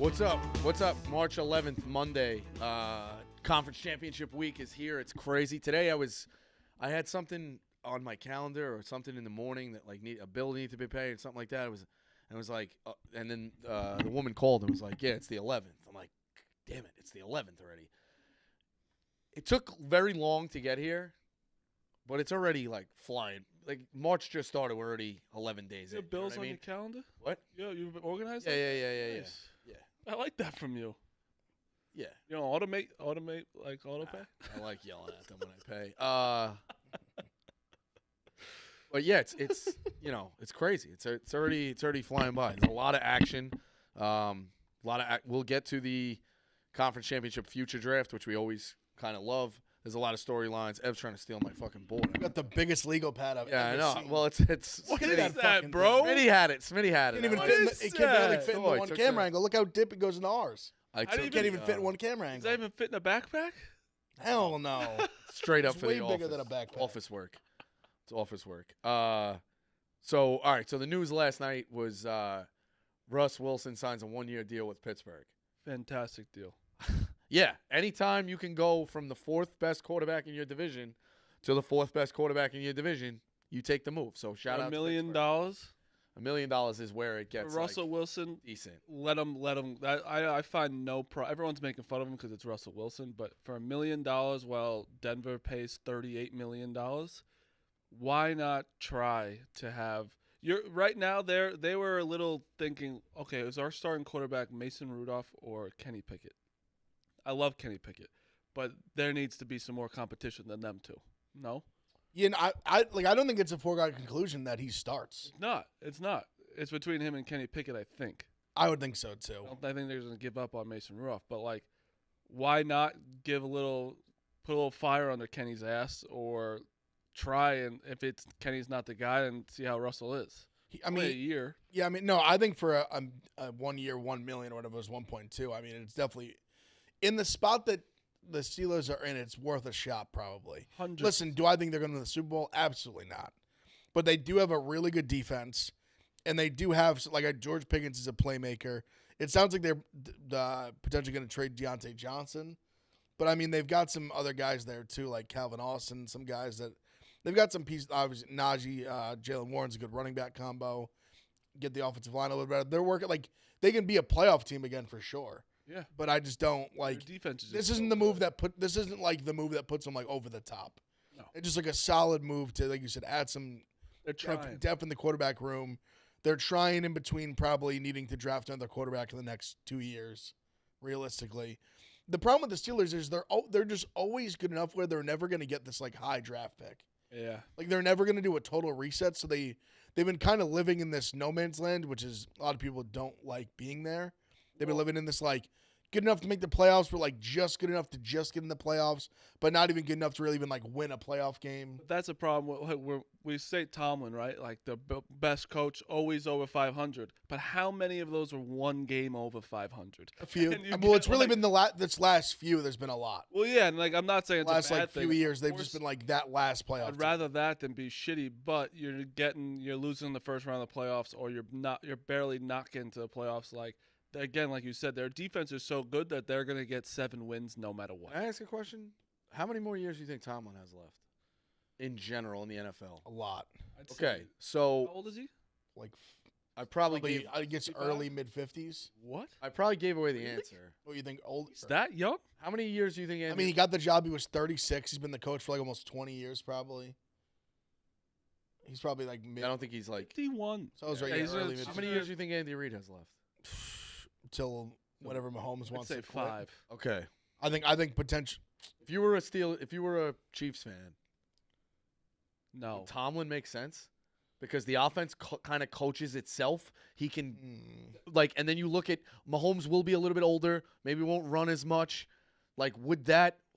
What's up? What's up? March 11th, Monday. Conference championship week is here. It's crazy. Today I had something on my calendar or something in the morning that like a bill needed to be paid or something like that. It was like, and then the woman called and was like, yeah, it's the 11th. I'm like, damn it, it's the 11th already. It took very long to get here, but it's already like flying. Like March just started. We're already 11 days in. Your bills you know on your calendar? What? Yeah, you've organized Yeah, that? yeah. Nice. I like that from you. Yeah. You know, automate like auto pay? I like yelling at them when I pay. But yeah, it's you know, it's crazy. It's already flying by. There's a lot of action. We'll get to the conference championship future draft, which we always kind of love. There's a lot of storylines. Ev's trying to steal my fucking board. You got the biggest legal pad I've Yeah, ever I know. seen. Well, it's What Smitty. is that, bro? Smitty had it. It can't even What fit in is it can barely that? fit in Oh, the I one took camera the- angle. Look how deep it goes into ours. I How do you It can't even fit in one camera Does angle. that even fit in a backpack? Hell no. straight up It's for way the bigger office. than a backpack. Office work. It's office work. So all right. So the news last night was Russ Wilson signs a 1-year deal with Pittsburgh. Fantastic deal. Yeah, anytime you can go from the fourth best quarterback in your division to the fourth best quarterback in your division, you take the move. So shout out $1 to million. Pittsburgh. $1 million is where it gets Russell like, Wilson, decent. let him. I find no problem. Everyone's making fun of him because it's Russell Wilson, but for $1 million, while Denver pays $38 million, why not try to have? Right now. They were a little thinking, okay, is our starting quarterback Mason Rudolph or Kenny Pickett? I love Kenny Pickett, but there needs to be some more competition than them two. No, You know, I don't think it's a foregone conclusion that he starts. it's not. It's not. It's between him and Kenny Pickett, I think. I would think so too. I think they're going to give up on Mason Rudolph, but like, why not put a little fire under Kenny's ass, or try and if it's Kenny's not the guy, and see how Russell is. I Play a mean, year. yeah, I mean, no, I think for a 1 year, 1 million or whatever it was 1.2. I mean, it's definitely in the spot that the Steelers are in. It's worth a shot, probably. 100. Listen, do I think they're going to the Super Bowl? Absolutely not. But they do have a really good defense, and they do have like George Pickens is a playmaker. It sounds like they're potentially going to trade Deontay Johnson, but I mean they've got some other guys there too, like Calvin Austin. Some guys that they've got some pieces. Obviously, Najee, Jalen Warren's a good running back combo. Get the offensive line a little better. They're working like they can be a playoff team again for sure. Yeah. But I just don't Their like. defense is This just isn't so the move good. This isn't like the move that puts them like over the top. No. It's just like a solid move to, like you said, add some They're trying. depth in the quarterback room. They're trying in between probably needing to draft another quarterback in the next 2 years, realistically. The problem with the Steelers is they're just always good enough where they're never going to get this like high draft pick. Yeah. Like they're never going to do a total reset. So they've been kind of living in this no man's land, which is a lot of people don't like being there. They've been living in this like good enough to make the playoffs, but like just good enough to just get in the playoffs, but not even good enough to really even like win a playoff game. But that's a problem. We say Tomlin, right? Like the best coach, always over 500. But how many of those are one game over 500? A few. And you Well, get, it's really like- been this last few. There's been a lot. Well, yeah, and like I'm not saying it's Last a bad like thing. few years, Of they've course, just been like that last playoff. I'd rather that than be shitty. But you're losing the first round of the playoffs, or you're barely not getting to the playoffs. Like again, like you said, their defense is so good that they're gonna get 7 wins no matter what. Can I ask a question? How many more years do you think Tomlin has left in general in the NFL? a lot. I'd say- Okay, How so old is he? Like I probably gave I guess 55? early mid 50s. What? away the Really? answer. What do you think? Old? He's that young? How many years do you think? I Andy, mean, he got the job. He was 36. He's been the coach for like almost 20 years, probably. He's probably like mid. I don't think he's like. 51. So I was right. Yeah, Yeah, he's early a- mid. How many years do you think Andy Reid has left? Till whatever Mahomes I'd wants say to quit. 5. Okay. I think potential. If you were a Chiefs fan, No. would Tomlin make sense? Because the offense kind of coaches itself. He can and then you look at Mahomes will be a little bit older, maybe won't run as much. Like,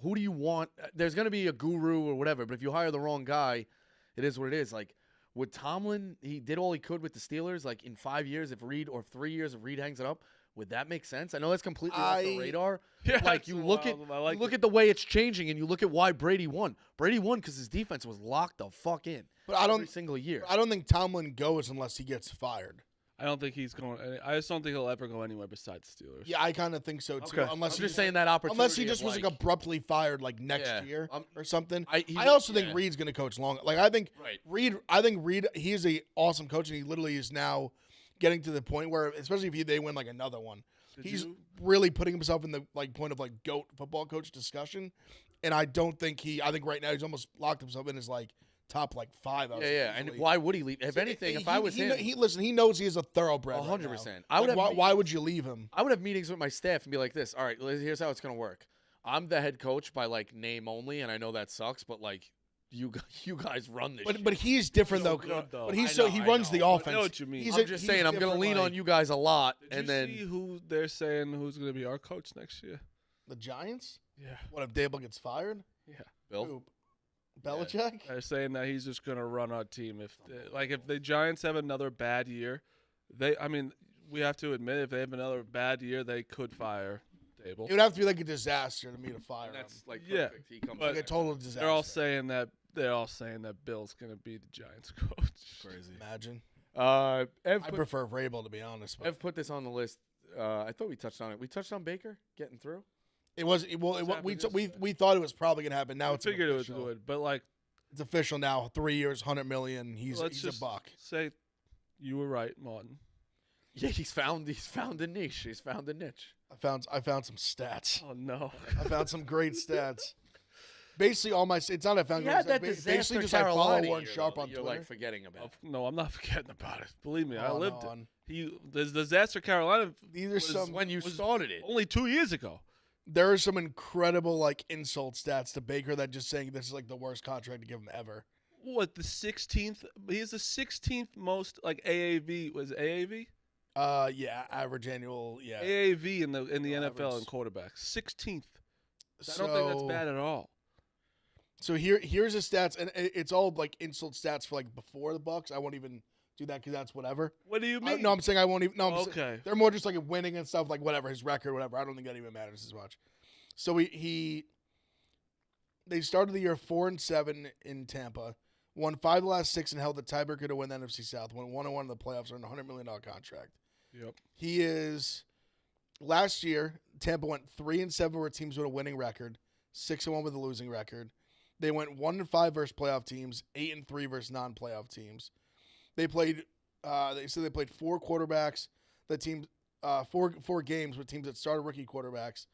who do you want? There's going to be a guru or whatever, but if you hire the wrong guy, it is what it is. Like, would Tomlin, he did all he could with the Steelers, like in 5 years if Reed, or 3 years if Reed hangs it up, would that make sense? I know that's completely off the radar. Yeah, Like, it's you a look wild- I like you look it. at the way it's changing, and you look at why Brady won. Brady won because his defense was locked the fuck in But I every don't. single year. I don't think Tomlin goes unless he gets fired. I don't think he's going. I just don't think he'll ever go anywhere besides the Steelers. Yeah, I kind of think so too. Okay. Unless I'm he just saying that opportunity. unless he just of, was like abruptly fired like next Yeah. year or something. I also think Reed's going to coach long. Like I think Right. Reed, he is a awesome coach, and he literally is now getting to the point where, especially if they win like another one, he's really putting himself in the like point of like GOAT football coach discussion. And I don't think I think right now he's almost locked himself in his like top like 5. Yeah. And why would he leave? If anything, if I was him, he knows he is a thoroughbred. 100%. Why would you leave him? I would have meetings with my staff and be like this. All right, here's how it's gonna work. I'm the head coach by like name only, and I know that sucks, but like you guys run this. But he's different So though. good, though. But he I runs know. the offense. I know what you mean. I'm just saying I'm gonna different, lean like, on you guys a lot, Did and you then see who they're saying who's going to be our coach next year? The Giants. Yeah. What if Dable gets fired? Yeah. Bill. Who? Belichick. They're saying that he's just going to run our team. If the Giants have another bad year, we have to admit if they have another bad year, they could fire Dable. It would have to be like a disaster to me to fire him. That's like Yeah, perfect. He comes but- Like a total disaster. They're all saying that Bill's going to be the Giants coach. crazy. Imagine. Ev I prefer Vrabel to be honest. But Ev put this on the list. I thought we touched on it. We touched on Baker getting through. it was we thought it was probably gonna happen. Now I it's figured it was official. good, but like, It's official now. 3 years, $100 million. He's let's a just buck. say you were right, Martin. Yeah, he's found a niche. He's found a niche. I found some stats. Oh no. I found some great stats. Basically, all my it's not I found He great had stats. that Basically, disaster just I follow Carolina Warren year, Sharp though, on that you're Twitter. like forgetting about. No, I'm not forgetting about it. Believe me, I Hold lived on. it. The disaster Carolina These are was some. When you started it, only 2 years ago. There are some incredible like insult stats to Baker that just saying this is like the worst contract to give him ever. What, the 16th? He's the 16th most like AAV. Was it AAV? Yeah, average annual. Yeah. AAV in the Average. NFL in quarterbacks. 16th. I don't think that's bad at all. So here's the stats, and it's all like insult stats for like before the Bucks. I won't even do that because that's whatever. What do you mean? No, I'm saying I won't even. No, I'm saying, Okay. they're more just like winning and stuff, like whatever his record, whatever. I don't think that even matters as much. So they started the year 4-7 in Tampa, won 5 of the last 6, and held the tiebreaker to win the NFC South. Went 1-1 in the playoffs, earned a $100 million contract. Yep. He is. Last year, Tampa went 3-7 where teams with a winning record, 6-1 with a losing record. They went 1-5 versus playoff teams, 8-3 versus non-playoff teams. They played. They said they played 4 quarterbacks. The team, 4 games with teams that started rookie quarterbacks,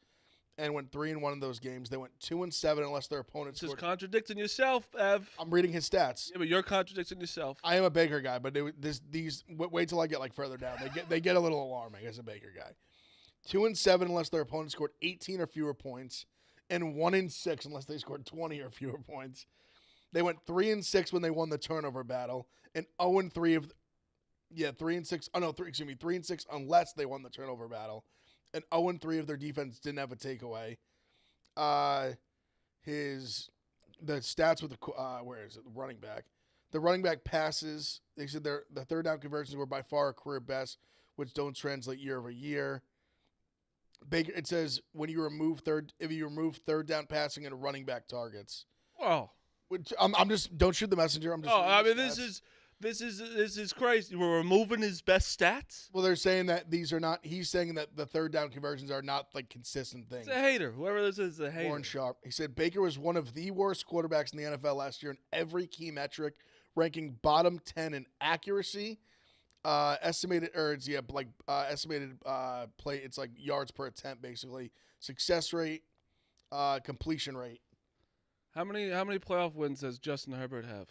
and went 3-1 in those games. They went 2-7 unless their opponents. This is contradicting yourself, Ev. I'm reading his stats. Yeah, but you're contradicting yourself. I am a Baker guy, but wait till I get like further down. They get a little alarming as a Baker guy. 2-7 unless their opponent scored 18 or fewer points, and 1-6 unless they scored 20 or fewer points. They went 3-6 when they won the turnover battle, and 0-3 3-6. Oh no, 3-6 unless they won the turnover battle, and 0-3 if their defense didn't have a takeaway. The stats with the where is it? The running back. The running back passes. They said the third down conversions were by far a career best, which don't translate year over year. Baker. It says if you remove third down passing and running back targets. Wow. Which I'm just don't shoot the messenger. I'm just. Oh, I mean, stats. this is crazy. We're removing his best stats. Well, they're saying that these are not. He's saying that the third down conversions are not like consistent things. It's a hater. Whoever this is a hater. Warren Sharp. He said Baker was one of the worst quarterbacks in the NFL last year in every key metric, ranking bottom 10 in accuracy, estimated play. It's like yards per attempt, basically. Success rate, completion rate. How many playoff wins does Justin Herbert have?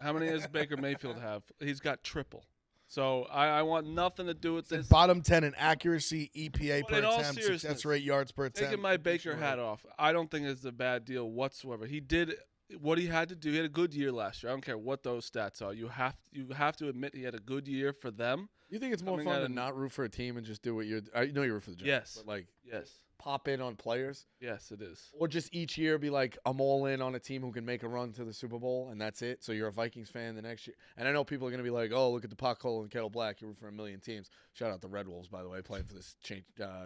How many does Baker Mayfield have? He's got triple. So I want nothing to do with this. Bottom 10 in accuracy, EPA But per in all attempt, success seriousness, rate, yards per attempt. Taking my Baker completion hat rate. off, I don't think it's a bad deal whatsoever. He did what he had to do. He had a good year last year. I don't care what those stats are. You have to admit he had a good year for them. You think it's more Coming fun out to of- not root for a team and just do what you're? I know you root for the Giants, Yes. but like Yes. pop in on players, Yes, it is. or just each year be like, I'm all in on a team who can make a run to the Super Bowl, and that's it. So you're a Vikings fan the next year, and I know people are gonna be like, oh, look at the pothole and kettle black. You root for a million teams. Shout out the Red Wolves, by the way, playing for this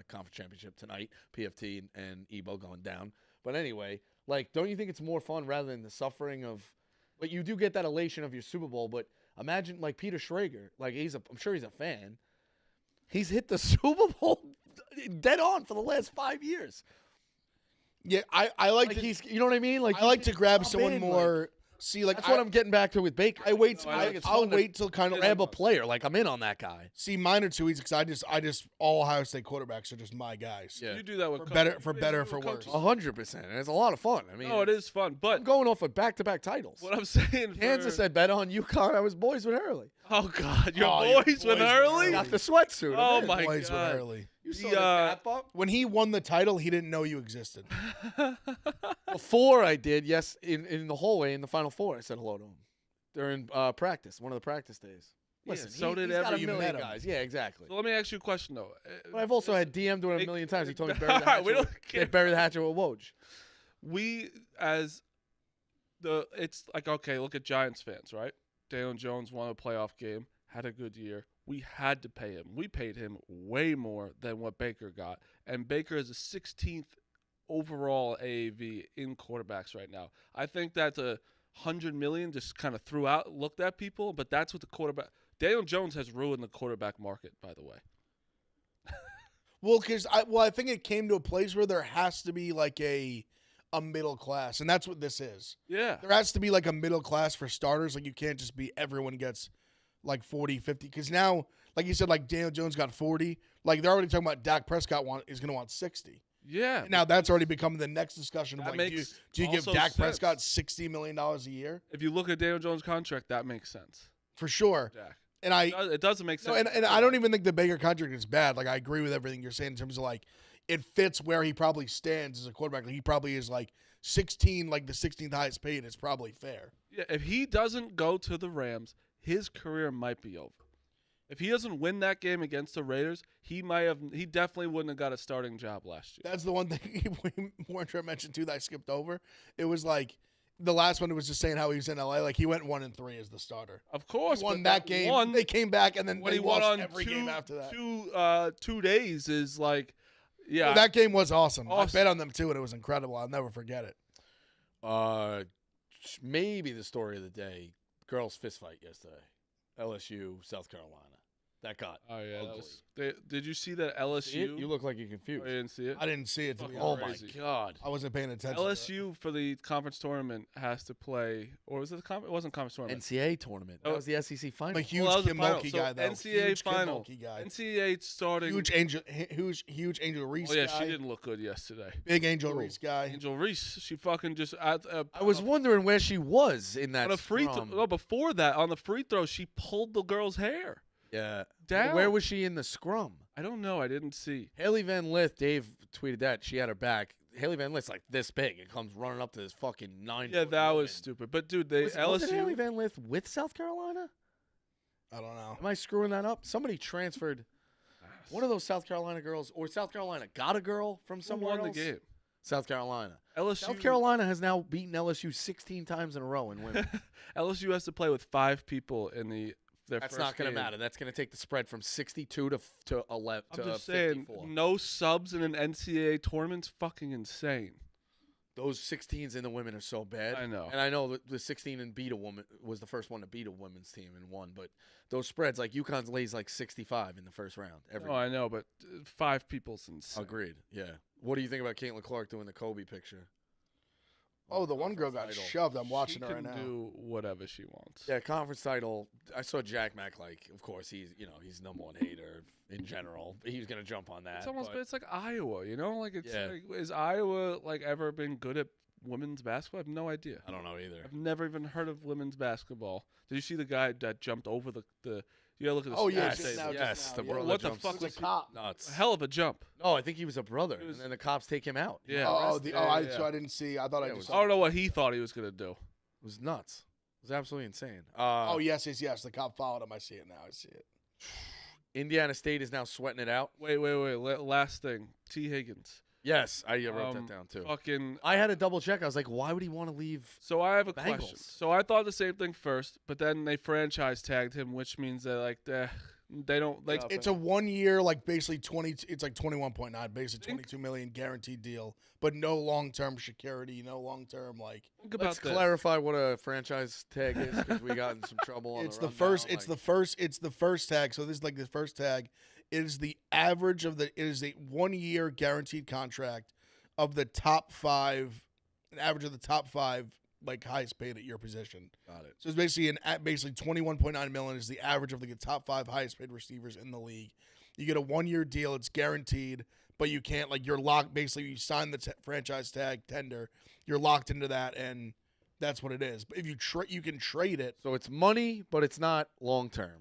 conference championship tonight. PFT and Ebo going down. But anyway, like, don't you think it's more fun rather than the suffering of? But you do get that elation of your Super Bowl, but Imagine like Peter Schrager, like I'm sure he's a fan. He's hit the Super Bowl dead on for the last 5 years. Yeah, I like Like to, he's, you know what I mean? Like I like he to can grab pop someone in, more. like, See, like that's what I'm getting back to with Baker. I wait. I think it's I'll fun to wait till kind of grab a player. Like I'm in on that guy. see mine are too easy because I just all Ohio State quarterbacks are just my guys. Yeah. You do that with For coaches. better, You for do it with worse. coaches. 100%, and it's a lot of fun. I mean, No, it is fun, I'm but going off of back-to-back titles. what I'm saying, Kansas said bet on UConn. I was boys with Hurley. oh God, your Oh, your boys with boys with Hurley. Hurley. Got the sweatsuit. Oh, I'm in. my Boys with God. Hurley. You saw The, the gap up? When he won the title, he didn't know you existed. Before I did, yes, in the hallway in the Final Four, I said hello to him during practice, one of the practice days. Yeah, Listen, so did he's got a you million met him. guys. Yeah, exactly. So let me ask you a question though. But I've also had DM'd him a million times. He told me bury the Alright, hatchet. we don't They care. bury the hatchet with Woj. We as it's like, okay, look at Giants fans, right? Daniel Jones won a playoff game, had a good year. We had to pay him. We paid him way more than what Baker got, and Baker is the 16th overall AAV in quarterbacks right now. I think that's $100 million just kind of looked at people, but that's what the quarterback. Daniel Jones has ruined the quarterback market, by the way. Well, because I think it came to a place where there has to be like a middle class, and that's what this is. Yeah. There has to be like a middle class for starters. Like you can't just be everyone gets like 40, 50. Because now, like you said, like Daniel Jones got 40. Like they're already talking about Dak Prescott is going to want 60. Yeah. Now that's already become the next discussion of That like, makes do you give also Dak sense. Prescott $60 million a year? If you look at Daniel Jones' contract, that makes sense. For sure. Dak. And It doesn't make no, sense. and I don't even think the Baker contract is bad. Like I agree with everything you're saying in terms of like it fits where he probably stands as a quarterback. Like, he probably is like 16, like the 16th highest paid. It's probably fair. Yeah, if he doesn't go to the Rams, his career might be over. If he doesn't win that game against the Raiders, he definitely wouldn't have got a starting job last year. That's the one thing Warren mentioned too that I skipped over. It was like the last one. It was just saying how he was in LA. Like he went 1-3 as the starter. Of course, He won but that game. one, They came back and then when they he won lost on every game after that. 2 days is like, yeah. Well, that game was awesome. I Awesome. bet on them too, and it was incredible. I'll never forget it. Maybe the story of the day: girls' fist fight yesterday, LSU, South Carolina. That got Oh yeah, that ugly. was, did you see that See it? LSU? You look like you're Oh, confused. you didn't see it. I didn't see it to be Oh honest. my Crazy. God! I wasn't paying attention. to it. LSU for the conference tournament has to play, or was it the it wasn't conference tournament? NCAA tournament. That Oh. was the SEC I'm final. a huge Well, that was the Kim final. Mulkey So guy though. NCAA Huge Kim final. Mulkey guy. NCAA starting. Huge Angel Reese. Oh yeah, guy. she didn't look good yesterday. Big Angel Ooh. Reese guy. Angel Reese, she fucking just I was wondering where she was in that on a free throw. scrum. No, before that, on the free throw, she pulled the girl's hair Yeah. down. Where was she in the scrum? I don't know. I didn't see. Haley Van Lith, Dave tweeted that. She had her back. Haley Van Lith's like this big. It comes running up to this fucking 9 Yeah, that was stupid. But dude, they Was Haley LSU. Van Lith with South Carolina? I don't know. Am I screwing that up? Somebody transferred one of those South Carolina girls, or South Carolina got a girl from Who somewhere won else? the game? South Carolina. LSU. South Carolina has now beaten LSU 16 times in a row in women. LSU has to play with 5 people in their That's first not going to game. matter. That's going to take the spread from 62 to 11 I'm to just saying, 54. no subs in an NCAA tournament's fucking insane. Those 16s in the women are so bad. I know. And I know that the 16 and beat a woman was the first one to beat a women's team and won. But those spreads, like UConn's lays like 65 in the first round. Oh, I know, but 5 people's insane. Agreed. Yeah. What do you think about Caitlin Clark doing the Kobe picture? Oh, the one girl got Title. shoved. I'm watching She her right can now. do whatever she wants. Yeah, conference title. I saw Jack Mack. Like, of course, he's number one hater in general. He was gonna jump on that. It's almost, but but it's like Iowa, you know? Like it's Yeah. like, is Iowa like ever been good at women's basketball? I have no idea. I don't know either. I've never even heard of women's basketball. Did you see the guy that jumped over the you gotta look at the Oh, yeah, stats just table. now, yes, the yeah. brother What the jumps fuck The was he- cop. nuts. A hell of a jump. No, I think he was a brother, He was- and then the cops take him out. Yeah. So I didn't see. I thought Yeah, I it just. was- I don't know what he thought he was gonna do. It was nuts. It was absolutely insane. Oh yes. The cop followed him. I see it now. I see it. Indiana State is now sweating it out. Wait. Last thing. T. Higgins. Yes, I wrote that down too. Fucking. I had to double check. I was like, why would he want to leave? So I have a Bengals. question. So I thought the same thing first, but then they franchise tagged him, which means that like, They don't like. It's a 1 year, like basically 20. It's like 21.9, basically 22 million guaranteed deal, but no long term security, no long term like. Think about Let's this. clarify what a franchise tag is because we got in some trouble. On It's the the first. rundown, It's the first. It's the first tag. So this is like the first tag. It is the average of the. It is a 1 year guaranteed contract of the top 5. An average of the top 5 like highest paid at your position. Got it. So it's basically basically 21.9 million is the average of the top 5 highest paid receivers in the league. You get a 1 year deal. It's guaranteed, but you can't like you're locked. Basically, you sign the franchise tag tender. You're locked into that, and that's what it is. But if you can trade it. So it's money, but it's not long term.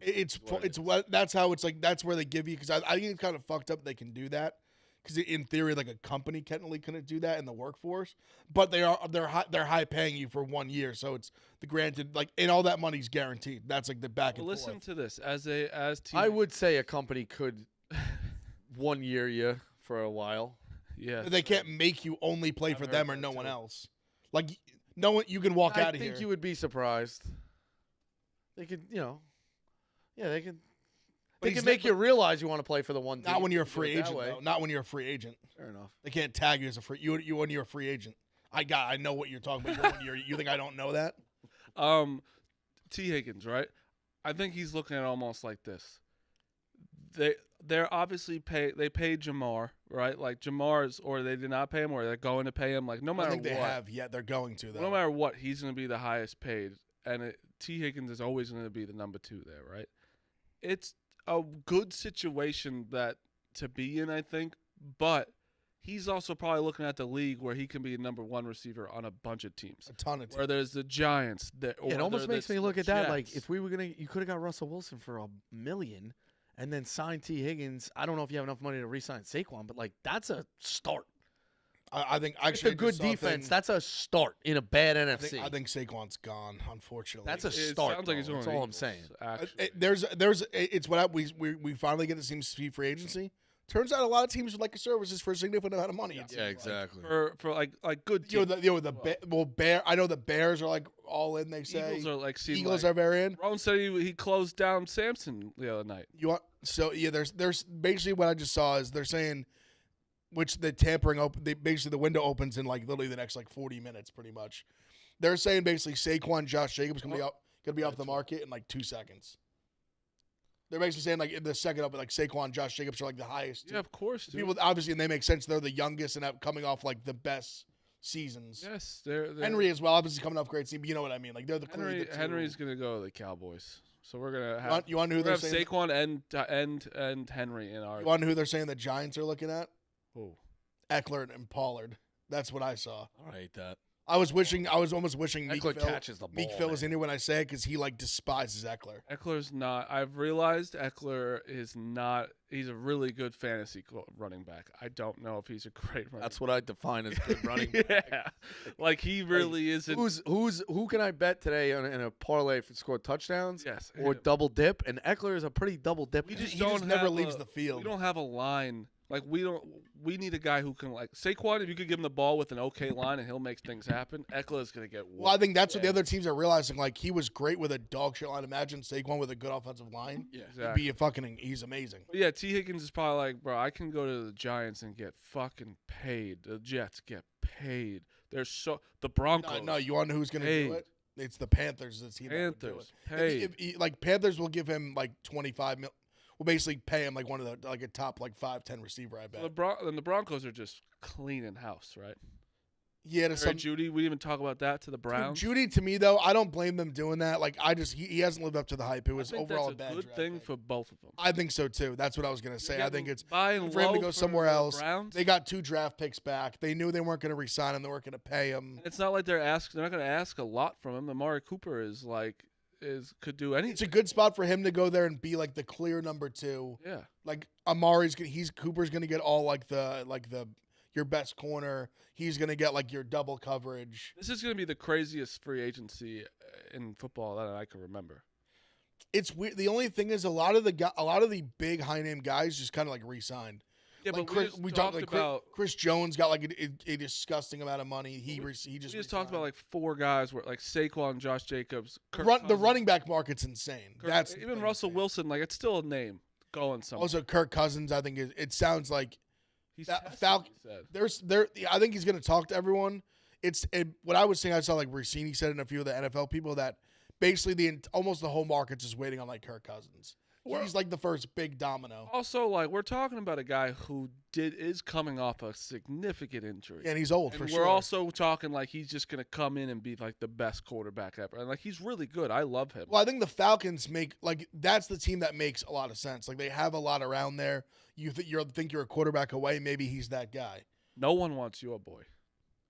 That's how it's like. That's where they give you because I think it's kind of fucked up. They can do that because in theory, like a company technically couldn't do that in the workforce, but they're high paying you for 1 year, so it's the granted like and all that money's guaranteed. That's like the back and Listen forth. to this I would say a company could 1 year you for a while. Yeah, They can't make you only play I've for heard them or that no one too. else. Like no one, you can walk out I of here. think you would be surprised. They could, they could. But They he's can make you realize you want to play for the one team. Not when you're a if you do free it that agent, way. though. Not when you're a free agent. Fair enough. They can't tag you as a free. You when you're a free agent. I know what you're talking about. You think I don't know that? T. Higgins, right? I think he's looking at it almost like this. They're obviously they paid Jamar, right? Like Jamar's, or they did not pay him, or they're going to pay him. Like no I matter think they what, have yet. They're going to though. no matter what, he's going to be the highest paid, and T. Higgins is always going to be the number 2 there, right? It's a good situation to be in, I think, but he's also probably looking at the league where he can be a number 1 receiver on a bunch of teams. A ton of teams. Where there's the Giants. It almost makes me look at that like if we were you could have got Russell Wilson for $1 million and then signed T. Higgins. I don't know if you have enough money to re-sign Saquon, but like that's a start. I think It's actually a good defense. That's a start in a bad NFC. I think Saquon's gone. Unfortunately, That's a It start. sounds like he's though. going That's to all I'm Eagles, saying. Actually. It's what we finally get to see free agency. Turns out a lot of teams would like a services for a significant amount of money. it seems Yeah, like. exactly. For like good You teams. know, Bear. I know the Bears are like all in. They say Eagles are like Eagles are very in. Ron said he closed down Samson the other night. You want there's basically what I just saw is they're saying, which the tampering basically the window opens in like literally the next like 40 minutes pretty much. They're saying basically Saquon, Josh Jacobs gonna be off the market in like 2 seconds. They're basically saying like in the second up, like Saquon, Josh Jacobs are like the highest. Yeah, of course. Dude. People obviously, and they make sense. They're the youngest and coming off like the best seasons. Yes, they're Henry as well, obviously coming off great season. But you know what I mean? Like they're the Henry's gonna go to the Cowboys. So we're gonna have You want to know who we're they're gonna have saying? Saquon and Henry in our. You want to know who they're saying the Giants are looking at? Who? Eckler and Pollard. That's what I saw. I hate that. I was almost wishing Eckler catches the ball. Meek Phil was man. in here when I say it because he like despises Eckler. Eckler's not. I've realized Eckler is not. He's a really good fantasy running back. I don't know if he's a great running. That's what I define as good running back. Yeah, like he really isn't. Who can I bet today in a parlay for score touchdowns? Yes, Or him. double dip? And Eckler is a pretty double dip. We guy. just He don't just never have leaves the field. We don't have a line. Like we need a guy who can like Saquon. If you could give him the ball with an okay line and he'll make things happen, Eckler's gonna get. Well, I think that's what the other teams are realizing. Like he was great with a dog shit line. Imagine Saquon with a good offensive line. Yeah. Exactly. He's amazing. But yeah, T. Higgins is probably like, bro, I can go to the Giants and get fucking paid. The Jets get paid. They're the Broncos. No, you want to know who's going to do Paid. it? It's the Panthers. The team that would do Panthers it. paid. Like Panthers will give him like 25 mil. Will basically pay him like one of the like a top like 5-10 receiver. I bet. And the Broncos are just cleaning house, right? Yeah, to some. Judy, we didn't even talk about that to the Browns. Judy, to me though, I don't blame them doing that. Like he hasn't lived up to the hype. It I was think overall that's a bad good draft thing pick. for both of them. I think so too. That's what I was gonna say. I think it's buying for him to low go for somewhere the else. Browns. They got 2 draft picks back. They knew they weren't going to re-sign him. They weren't going to pay him. It's not like they're not going to ask a lot from him. Amari Cooper could do anything. It's a good spot for him to go there and be like the clear number 2. Yeah. Like Cooper's going to get all like the your best corner. He's going to get like your double coverage. This is going to be the craziest free agency in football that I can remember. It's weird. The only thing is a lot of the big high name guys just kind of like re-signed. Yeah, Like but Chris, we talked talked like about. Chris Jones got like a disgusting amount of money. He just We just talked about like 4 guys where like Saquon, Josh Jacobs, Kirk the Cousins, running back market's insane. That's even Russell Wilson. Like it's still a name going somewhere. Also, Kirk Cousins. I think it sounds like He's Falcon. he said. I think he's going to talk to everyone. What I was saying. I saw like Rossini said, and a few of the NFL people that basically almost the whole market's just waiting on like Kirk Cousins. He's like the first big domino. Also, like we're talking about a guy who is coming off a significant injury. Yeah, and he's old And for we're sure. also talking like he's just gonna come in and be like the best quarterback ever, and like he's really good. I love him. Well, I think the Falcons that's the team that makes a lot of sense. Like they have a lot around there. You think you're a quarterback away. Maybe he's that guy. No one wants your boy.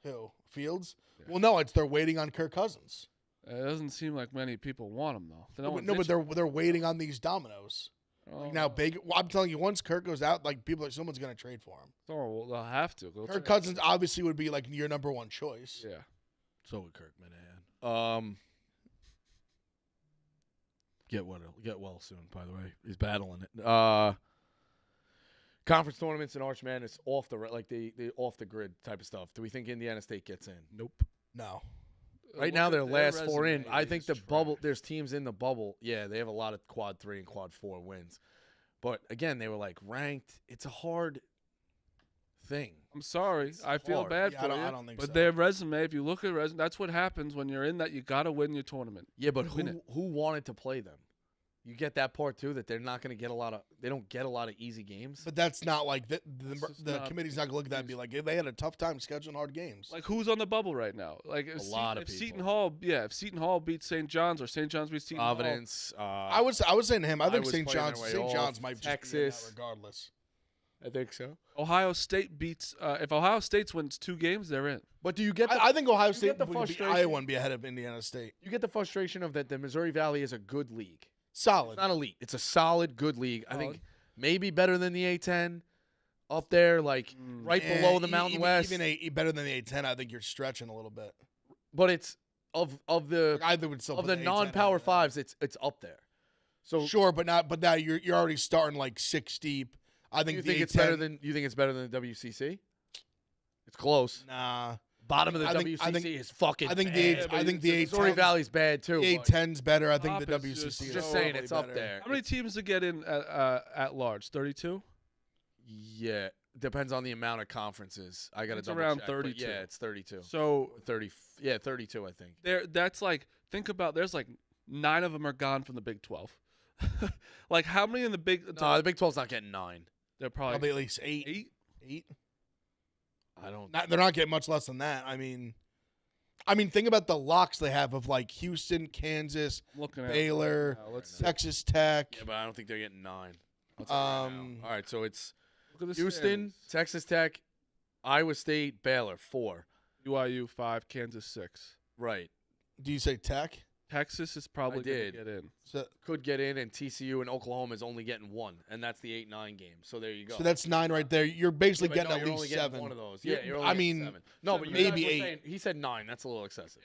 Who? Fields? Yeah. Well, no, they're waiting on Kirk Cousins. It doesn't seem like many people want him though. But they're waiting on these dominoes. Like now, I'm telling you, once Kirk goes out, like someone's gonna trade for him. Oh, they'll have to. Kirk Cousins obviously would be like your number one choice. Yeah. So would Kirk Minahan. Get well soon. By the way, he's battling it. Conference tournaments and Arch Madness off the off the grid type of stuff. Do we think Indiana State gets in? Nope. No. Right now, their last 4 in. I think the bubble. There's teams in the bubble. Yeah, they have a lot of quad 3 and quad 4 wins. But again, they were like ranked. It's a hard thing. I'm sorry. I feel hard. bad Yeah, for you. I don't think but so. their resume, if you look at resume, that's what happens when you're in that. You got to win your tournament. Yeah, but Win it. who wanted to play them? You get that part too, that they're not going to get a lot of. They don't get a lot of easy games. But that's not like the not committee's not gonna look at that and be like they had a tough time scheduling hard games. Like who's on the bubble right now? Like if lot of if Seton people. Hall, if Seton Hall beats St. John's or St. John's beats Seton Providence. I was saying to him. I think was St. playing John's their way off. might Texas. just be in that regardless. I think so. Hall, Ohio State beats. If Ohio State wins 2 games, they're in. But do you get? I think Ohio State get the would be frustration? Iowa and be ahead of Indiana State. You get the frustration of that the Missouri Valley is a good league. Solid. It's not elite. It's a solid, good league. I Solid. think maybe better than the A10. Up there, like right below the Mountain West. Even better than the A10. I think you're stretching a little bit. But it's of the I would still of put the A10 non-power out there. fives. It's up there. So Sure, but now you're already starting like 6 deep. I think you the think A10, it's better than the WCC? It's close. Nah. Bottom of the I think- WCC is fucking. I think bad. the Missouri A10 Valley's bad too. The but A10's better. I think the Top is WCC just is just so saying, probably it's up better. there. How many teams to get in at large? 32. Yeah, depends on the amount of conferences. I got to It's double around check, but 32. Yeah, it's 32. So 30. Yeah, 32. I think. that's like think about. There's like 9 of them are gone from the Big 12. Like how many in the Big? No, the Big 12's not getting 9. They're Probably probably at least 8. 8. I don't. They're not getting much less than that. I mean, think about the locks they have of like Houston, Kansas, Looking at Baylor, it right now. Let's see. Texas Tech. Yeah, but I don't think they're getting 9. I'll tell you right now. All right, so it's Look at the Houston, standings. Texas Tech, Iowa State, Baylor 4. BYU 5, Kansas 6. Right. Do you say Tech? Texas is probably I going did. to get in. So, Could get in, and TCU and Oklahoma is only getting 1, and that's the 8-9 game. So there you go. so that's 9 right there. You're basically Yeah, but getting no, at you're only least getting 7. one of those. You're- Yeah, you're only I getting mean, 7. No, but maybe you guys were 8. saying- he said 9. That's a little excessive.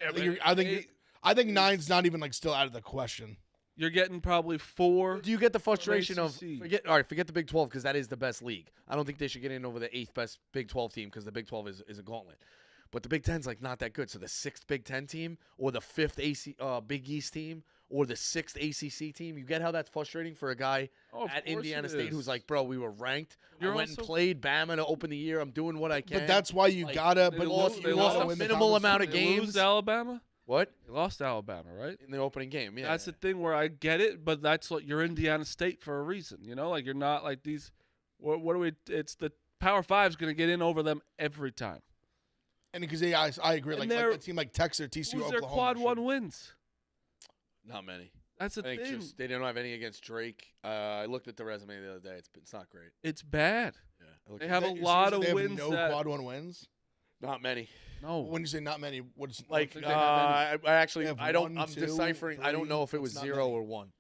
I think 9's not even like still out of the question. You're getting probably 4. Do you get the frustration of ACC. forget the Big 12 because that is the best league. I don't think they should get in over the 8th best Big 12 team because the Big 12 is a gauntlet. But the Big 10's like not that good. So the 6th Big 10 team or the 5th Big East team or the 6th ACC team, you get how that's frustrating for a guy Of at course Indiana it State is. who's like, bro, we were ranked. You're I went and also- played Bama to open the year. I'm doing what I can. But that's why you Like, gotta. they But lost- you they gotta lost a win the minimal conference. amount of They games. lose to Alabama? what They lost to Alabama, right? in the opening game. Yeah, That's the thing where I get it, but that's what you're Indiana State for a reason. You know, like you're not like these. What do we? It's the Power Five's going to get in over them every time. And because I agree. And Like they're- a team like Texas or TCU, Who's their Oklahoma. quad should- 1 wins? not many. That's the I think thing. just they don't have any against Drake. I looked at the resume the other day. It's not great. It's bad. Yeah, I looked They at have it. a Seriously, lot of they have wins. No that, quad 1 wins. Not many. no, When you say not many, what's Like think they have I actually They have I don't. 1, I'm 2, deciphering. I don't 3. know if it was That's not 0 many. or 1.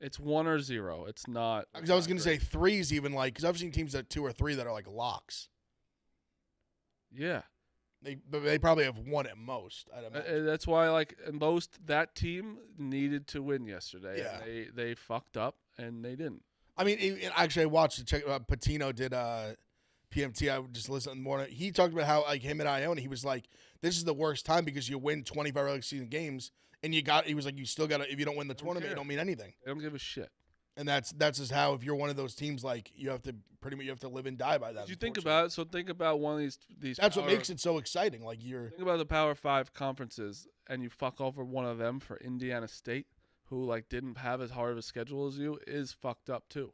it's 1 or 0. It's not. Because I was going to say 3's even like because I've seen teams that 2 or 3 that are like locks. Yeah, They probably have 1 at most. I'd imagine. that's why and that team needed to win yesterday. Yeah. And they fucked up and they didn't. I mean, actually, I watched Patino did PMT, I would just listen more. He talked about how like him and Iona, he was like, this is the worst time because you win 25 regular season games and he was like, you still got to, if you don't win the tournament, care. it don't mean anything. They don't give a shit. And that's just how, if you're one of those teams, like you have to pretty much, you have to live and die by that. If you think about it, so think about one of these. That's what makes it so exciting. Like think about the Power 5 conferences and you fuck over one of them for Indiana State, who like didn't have as hard of a schedule as you, is fucked up too.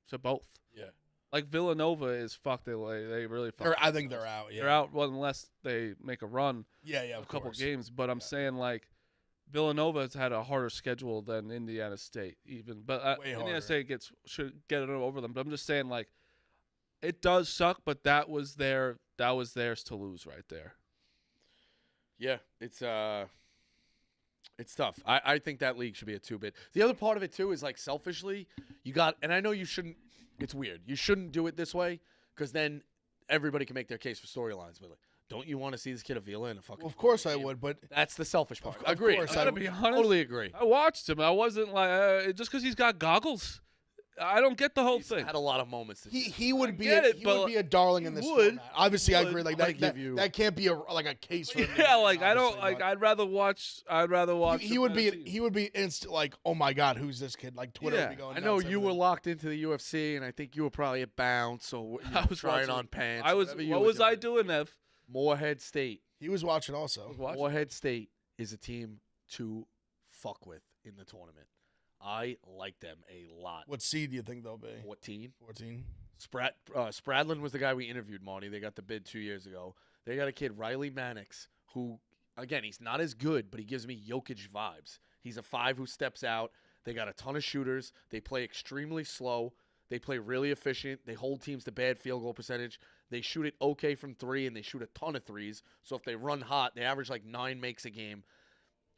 So both. Yeah. Like Villanova is fucked. They really fucked. I think they're out. Yeah. They're out unless they make a run. Yeah, of a couple games. But I'm saying like Villanova has had a harder schedule than Indiana State even. But Indiana State should get it over them. But I'm just saying like it does suck. But that was theirs to lose right there. Yeah, it's tough. I think that league should be a 2-bit. The other part of it too is like selfishly, and I know you shouldn't. It's weird. You shouldn't do it this way because then everybody can make their case for storylines. But like, don't you want to see this kid Avila in a fucking? Well, of course I would, but that's the selfish part. Of Agree. course, I gotta be honest. Totally agree. I watched him. I wasn't like just because he's got goggles. I don't get the whole thing. Had a lot of moments. He would be a darling in this format. Obviously, I agree. Like that can't be a case for him. Yeah, like I don't like. I'd rather watch. He would be instant like, oh my god, who's this kid? Like Twitter would be going. I know you were locked into the UFC, and I think you were probably at Bounce, so I was trying on pants. What was I doing, Ev? Morehead State. He was watching also. Morehead State is a team to fuck with in the tournament. I like them a lot. What seed do you think they'll be? 14. 14. Spradlin was the guy we interviewed, Marty. They got the bid 2 years ago. They got a kid, Riley Mannix, who, again, he's not as good, but he gives me Jokic vibes. He's a 5 who steps out. They got a ton of shooters. They play extremely slow. They play really efficient. They hold teams to bad field goal percentage. They shoot it okay from 3, and they shoot a ton of threes. So if they run hot, they average like 9 makes a game.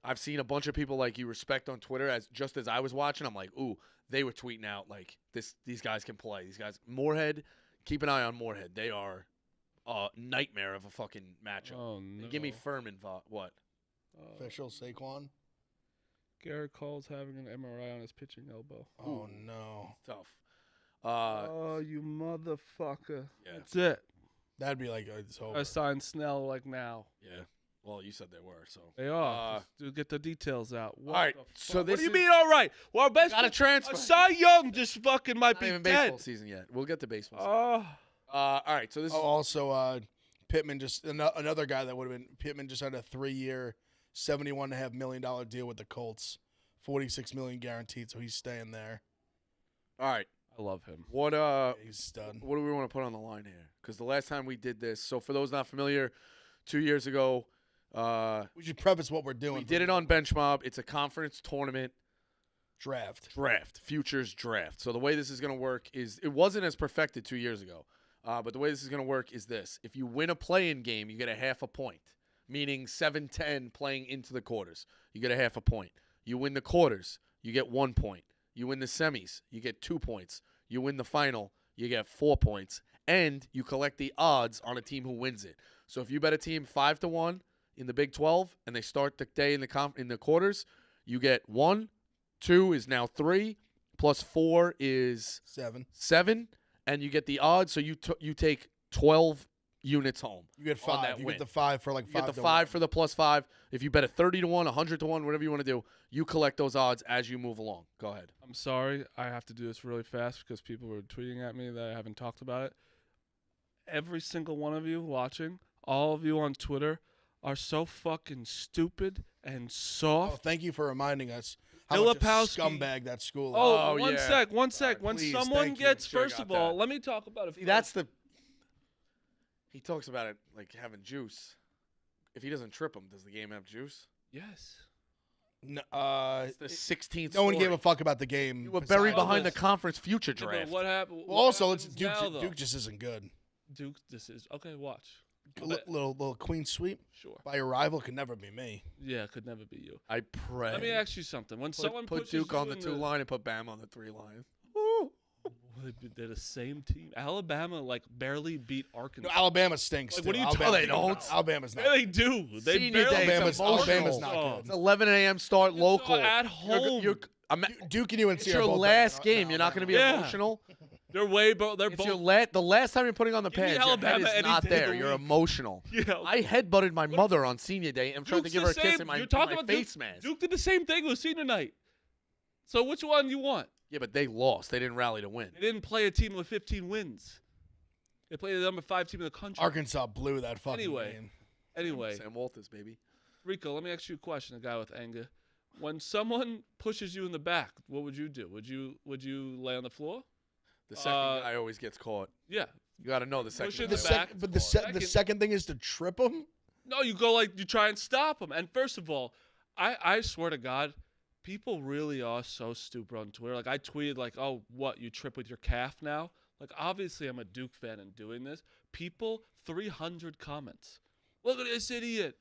I've seen a bunch of people like you respect on Twitter just as I was watching. I'm like, ooh, they were tweeting out like these guys can play. These guys, Moorhead, keep an eye on Moorhead. They are a nightmare of a fucking matchup. Oh no! Give me Furman. What? Official Saquon. Garrett Cole's having an MRI on his pitching elbow. Oh no! Tough. Oh, you motherfucker! Yeah. That's it. That'd be like it's over. I signed Snell like now. Yeah. Well, you said they were, so they are. Just get the details out. All right, so this. What do you mean? All right. Well, our best. Got a transfer. Cy Young just fucking might be even dead. Baseball season yet. We'll get to baseball. Season. All right. So this. Also, Pittman just another guy that would have been. Pittman just had a 3-year, $71.5 million deal with the Colts, $46 million guaranteed. So he's staying there. All right. I love him. What he's stud. What do we want to put on the line here? Because the last time we did this, so for those not familiar, 2 years ago. We should preface what we're doing. We did it on Bench Mob. It's a conference tournament draft, futures draft. So the way this is going to work is it wasn't as perfected 2 years ago, but the way this is going to work is this: if you win a play-in game, you get a half a point, meaning 7-10 playing into the quarters. You get a half a point. You win the quarters, you get 1 point. You win the semis, you get 2 points. You win the final, you get 4 points, and you collect the odds on a team who wins it. So if you bet a team 5-1. In the Big 12, and they start the day in the quarters, you get 1, 2 is now 3, plus 4 is 7, and you get the odds. So you take 12 units home. You get 5. You get the 5 for like 5. You get the 5 for the plus 5. If you bet a 30-1, 100-1, whatever you want to do, you collect those odds as you move along. Go ahead. I'm sorry, I have to do this really fast because people were tweeting at me that I haven't talked about it. Every single one of you watching, all of you on Twitter, are so fucking stupid and soft. Oh, thank you for reminding us how much a scumbag that school is. Oh, one sec. Right, when please, someone gets, sure first of all, let me talk about it. See, that's the. He talks about it like having juice. If he doesn't trip him, does the game have juice? Yes. No, it's the 16th. No one gave a fuck about the game. You were buried behind the conference future draft. Yeah, what happened? Well, also, Duke just isn't good. Duke, this is okay. Watch. Little queen sweep. Sure. By your rival could never be me. Yeah, it could never be you. I pray. Let me ask you something. When someone put Duke on the 2 line and put Bam on the 3 line. They're the same team. Alabama barely beat Arkansas. No, Alabama stinks. What are you talking about? They don't. Alabama's not. Yeah, they do. They Senior day, Alabama's not good. It's 11 a.m. start local at home. Duke and UNC it's your last game. You're not going to be emotional. They're way, bro. They're It's both. the last time you're putting on the Give me pads, your head Alabama is any not day of the there. You're week. emotional. Yeah, I headbutted my mother on senior day and tried to Duke's give her a the kiss same. in my, You're talking my about face Duke, mask. Duke did the same thing with senior night. So which one you want? Yeah, but they lost. They didn't rally to win. They didn't play a team with 15 wins. They played the number 5 team in the country. Arkansas blew that fucking Anyway. game. Anyway, Sam Walters, baby. Rico, let me ask you a question. A guy with anger. When someone pushes you in the back, what would you do? Would you lay on the floor? The second guy always gets caught. Yeah. You got to know the Push second in guy. the back. But the second thing is to trip him. No, you go you try and stop them. And first of all, I swear to God, people really are so stupid on Twitter. Like I tweeted oh, what, you trip with your calf now? Like obviously I'm a Duke fan and doing this. People, 300 comments. Look at this idiot.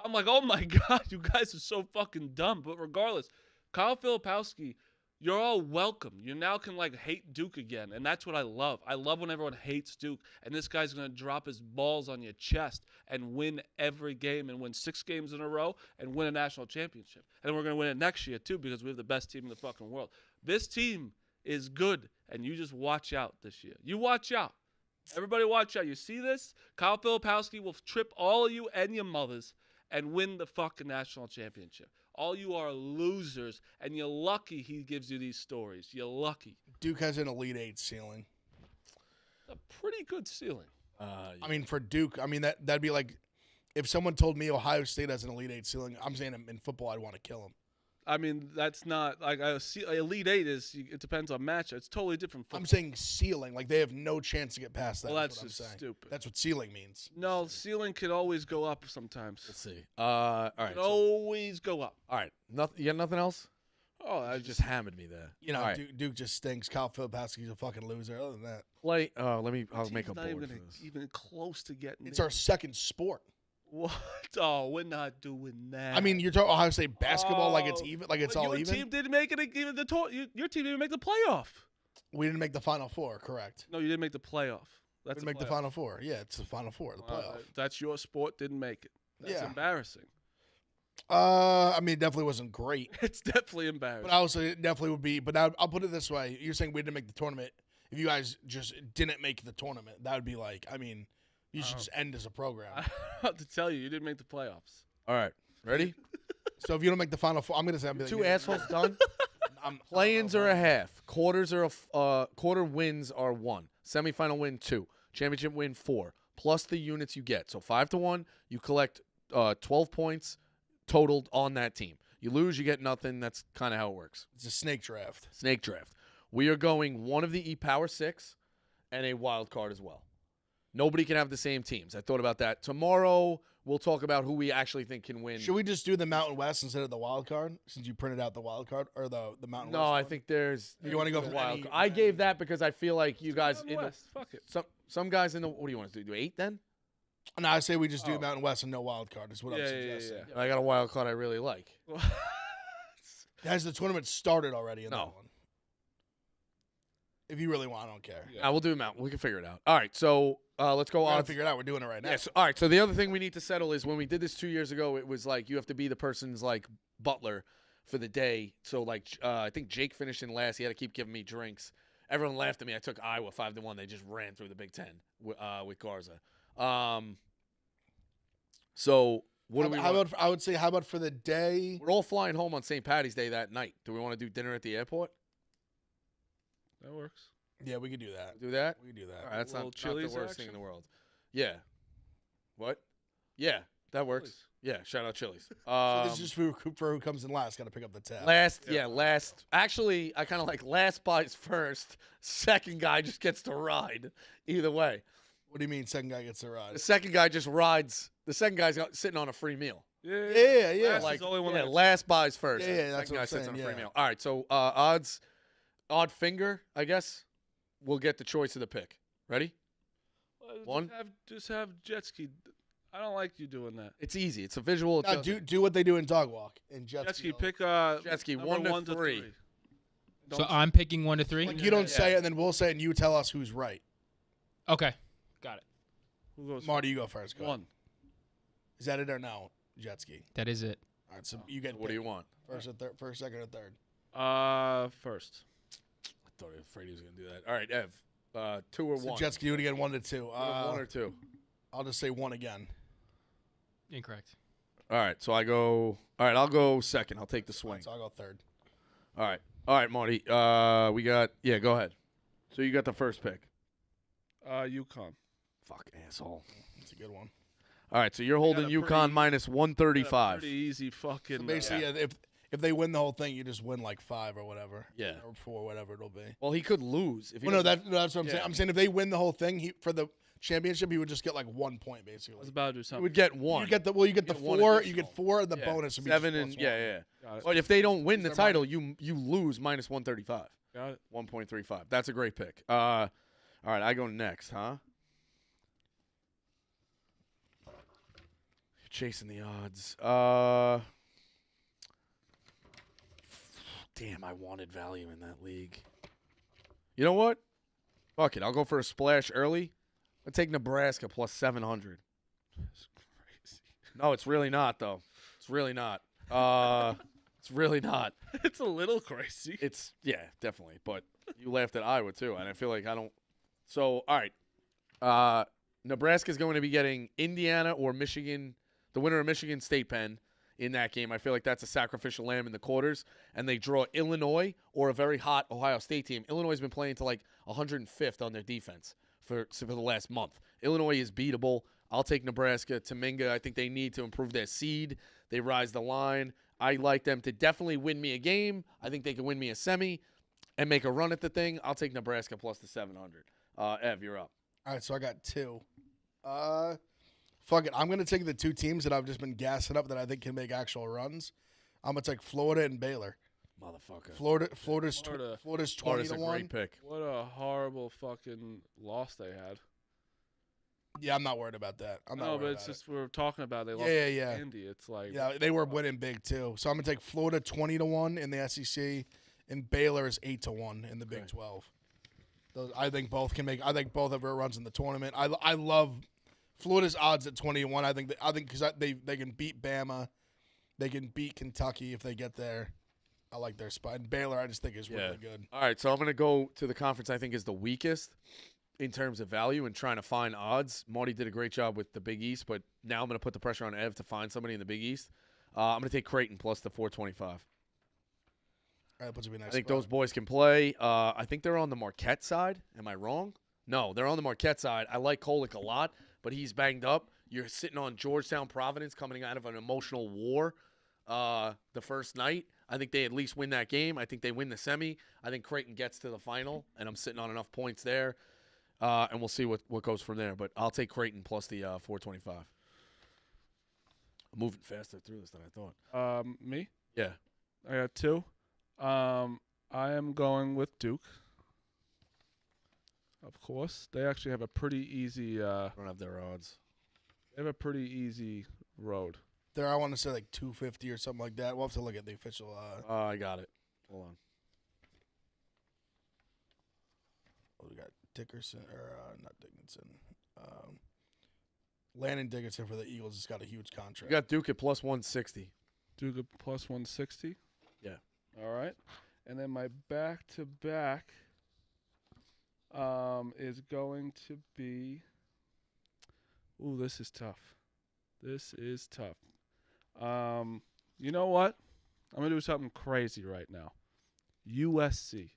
I'm like, oh my God, you guys are so fucking dumb. But regardless, Kyle Filipowski, you're all welcome. You now can hate Duke again, and that's what I love. I love when everyone hates Duke, and this guy's gonna drop his balls on your chest and win every game and win 6 games in a row and win a national championship. And we're gonna win it next year too because we have the best team in the fucking world. This team is good, and you just watch out this year. You watch out. Everybody watch out. You see this? Kyle Filipowski will trip all of you and your mothers and win the fucking national championship. All you are losers, and you're lucky he gives you these stories. You're lucky. Duke has an Elite 8 ceiling. A pretty good ceiling. Yeah. I mean, for Duke, that'd be like if someone told me Ohio State has an Elite 8 ceiling. I'm saying in football, I'd want to kill him. I mean, that's not Elite 8 is. It depends on matchup. It's totally different. Football. I'm saying ceiling, like they have no chance to get past that. Well, that's what I'm just saying. stupid. That's what ceiling means. No, ceiling could always go up sometimes. We'll see. All right. Could always go up. All right. You got nothing else? Oh, I You just hammered me there. You know, All right. Duke just stinks. Kyle Filipowski's a fucking loser. Other than that, Play. I'll make a Team's not board even, for this. even close to getting. it's in. our second sport. What? Oh, we're not doing that. I mean, you're talking Ohio State basketball like it's even, like it's Well, all your even. team didn't make it. Even your team didn't make the playoff. We didn't make the Final Four, correct? No, you didn't make the playoff. We That's didn't make the Final Four. Yeah, it's the Final Four, the playoff. That's your sport. Didn't make it. That's Yeah. embarrassing. I mean, it definitely wasn't great, It's definitely embarrassing. but also it definitely would be. But now I'll put it this way: you're saying we didn't make the tournament. If you guys just didn't make the tournament, that would be like, I mean, you should just end as a program. I don't know what to tell you. You didn't make the playoffs. All right. Ready? So if you don't make the Final Four, I'm gonna say I'm Two assholes done. Play-ins are a half. Quarters are quarter wins are 1. Semifinal win 2. Championship win 4. Plus the units you get. So 5-1. You collect 12 points totaled on that team. You lose, you get nothing. That's kind of how it works. It's a snake draft. Snake draft. We are going one of the Power 6 and a wild card as well. Nobody can have the same teams. I thought about that. Tomorrow we'll talk about who we actually think can win. Should we just do the Mountain West instead of the wild card? Since you printed out the wild card or the Mountain West? No, I one? think there's. You want to go the from wild any- card. I gave that because I feel like you guys Mountain in the, West. Fuck it. some guys in the. What do you want to do? Do 8 then? No, I say we just do Oh. Mountain West and no wild card. Is what I'm Yeah, suggesting. yeah. I got a wild card I really like. Has the tournament started already in No. that one? If you really want, I don't care. Yeah. We'll do them out. We can figure it out. All right, so let's go We're gonna on. figure it out. We're doing it right now. Yes. All right. So the other thing we need to settle is when we did this 2 years ago, it was like you have to be the person's like butler for the day. So I think Jake finished in last. He had to keep giving me drinks. Everyone laughed at me. I took Iowa 5-1. They just ran through the Big Ten with Garza. So what do we? How want? about? I would say, how about for the day? We're all flying home on St. Patty's Day that night. Do we want to do dinner at the airport? That works. Yeah, we could do that. Do that? We could do that. All right, that's Little not the Chili's worst thing in action? the world. Yeah. What? Yeah, that works. Chili's. Yeah, shout out Chili's. So this is just for who comes in last. Got to pick up the tab. Last. Actually, I kind of like last buys first. Second guy just gets to ride. Either way, What do you mean? Second guy gets a the ride? second guy just rides. The second guy's sitting on a free meal. Yeah. Last is the only one yeah, that- last buys first. Yeah, that's second what guy I'm sits on a saying, free yeah. meal. All right, so odd finger, I guess. We'll get the choice of the pick. Ready? One. Just have jet ski. I don't like you doing that. It's easy. It's a visual. No, do what they do in dog walk and Jet ski, only. pick Jet ski, number 1 to 3. So I'm picking 1 to 3. Like you don't say it, and then we'll say it, and you tell us who's right. Okay, got it. Who goes Marty, you go first. Go ahead. 1? Is that it or no? Jet ski. That is it. All right, so you get What do you want? first, second, or third? First. I thought he was afraid he was going to do that. All right, Ev. 2 or So 1. Jets can do it again, 1 to 2. 1 or 2. I'll just say 1 again. Incorrect. All right, so I go. All right, I'll go second. I'll take the swing. So I'll go third. All right, Marty. We got. Yeah, go ahead. So you got the first pick. UConn. Fuck asshole. That's a good one. All right, so you're holding a UConn pretty- minus 135. Pretty easy fucking. So basically, if they win the whole thing, you just win like 5 or whatever. Yeah. Or 4, whatever it'll be. Well, he could lose if he. Well, no, doesn't- that's what I'm saying. Yeah. I'm saying if they win the whole thing, for the championship, he would just get like 1 point I basically. was about to do he something. would get 1. You get the you get You the get one 4. You additional. get 4, and the Yeah. bonus would be 7 just and plus yeah, 1. yeah. Got it. But if they don't win the They're title, you lose minus 135. Got it. 1.35. That's a great pick. All right, I go next, huh? Chasing the odds. Damn, I wanted value in that league. You know what? Fuck it. I'll go for a splash early. I'll take Nebraska plus 700. That's crazy. No, it's really not, though. It's really not. It's really not. It's a little crazy. It's, yeah, definitely. But you laughed at Iowa, too, and I feel like I don't. So, all right. Nebraska's going to be getting Indiana or Michigan, the winner of Michigan State Penn in that game. I feel like that's a sacrificial lamb in the quarters, and they draw Illinois or a very hot Ohio State team. Illinois has been playing to like 105th on their defense for the last month. Illinois is beatable. I'll take Nebraska. Tominga, I think they need to improve their seed. They rise the line. I like them to definitely win me a game. I think they can win me a semi and make a run at the thing. I'll take Nebraska plus the 700. Ev, you're up. All right, so I got 2. Fuck it. I'm going to take the 2 teams that I've just been gassing up that I think can make actual runs. I'm going to take Florida and Baylor. Motherfucker. Florida's Florida. 20 Florida's to a 1. great pick. What a horrible fucking loss they had. Yeah, I'm not worried about that. I'm not No, worried but about it's just we were talking about they lost Yeah, to yeah. Andy. It's like Yeah, they were winning big too. So I'm gonna take Florida 20 to 1 in the SEC, and Baylor is 8 to 1 in the Big Okay. 12. Those, I think both can make. I think both have their runs in the tournament. I love Florida's odds at 20 to 1. I think because they can beat Bama, they can beat Kentucky if they get there. I like their spot. And Baylor, I just think is really good. All right, so I'm going to go to the conference I think is the weakest in terms of value and trying to find odds. Marty did a great job with the Big East, but now I'm going to put the pressure on Ev to find somebody in the Big East. I'm going to take Creighton plus the 425. All right, puts you in a nice I think spot. those boys can play. I think they're on the Marquette side. Am I wrong? No, they're on the Marquette side. I like Kolick a lot, but he's banged up. You're sitting on Georgetown Providence coming out of an emotional war the first night. I think they at least win that game. I think they win the semi. I think Creighton gets to the final, and I'm sitting on enough points there. And we'll see what goes from there. But I'll take Creighton plus the 425. I'm moving faster through this than I thought. me. Yeah. I got 2. I am going with Duke. Of course, they actually have a pretty easy. I don't have their odds. They have a pretty easy road. There, I want to say like 250 or something like that. We'll have to look at the official. I got it. Hold on. We got Dickerson or not Dickinson. Landon Dickinson for the Eagles has got a huge You contract. got Duke at plus 160. Duke at plus 160. Yeah. All right, and then my back-to-back is going to be. Ooh, this is tough. This is tough. You know what? I'm gonna do something crazy right now. USC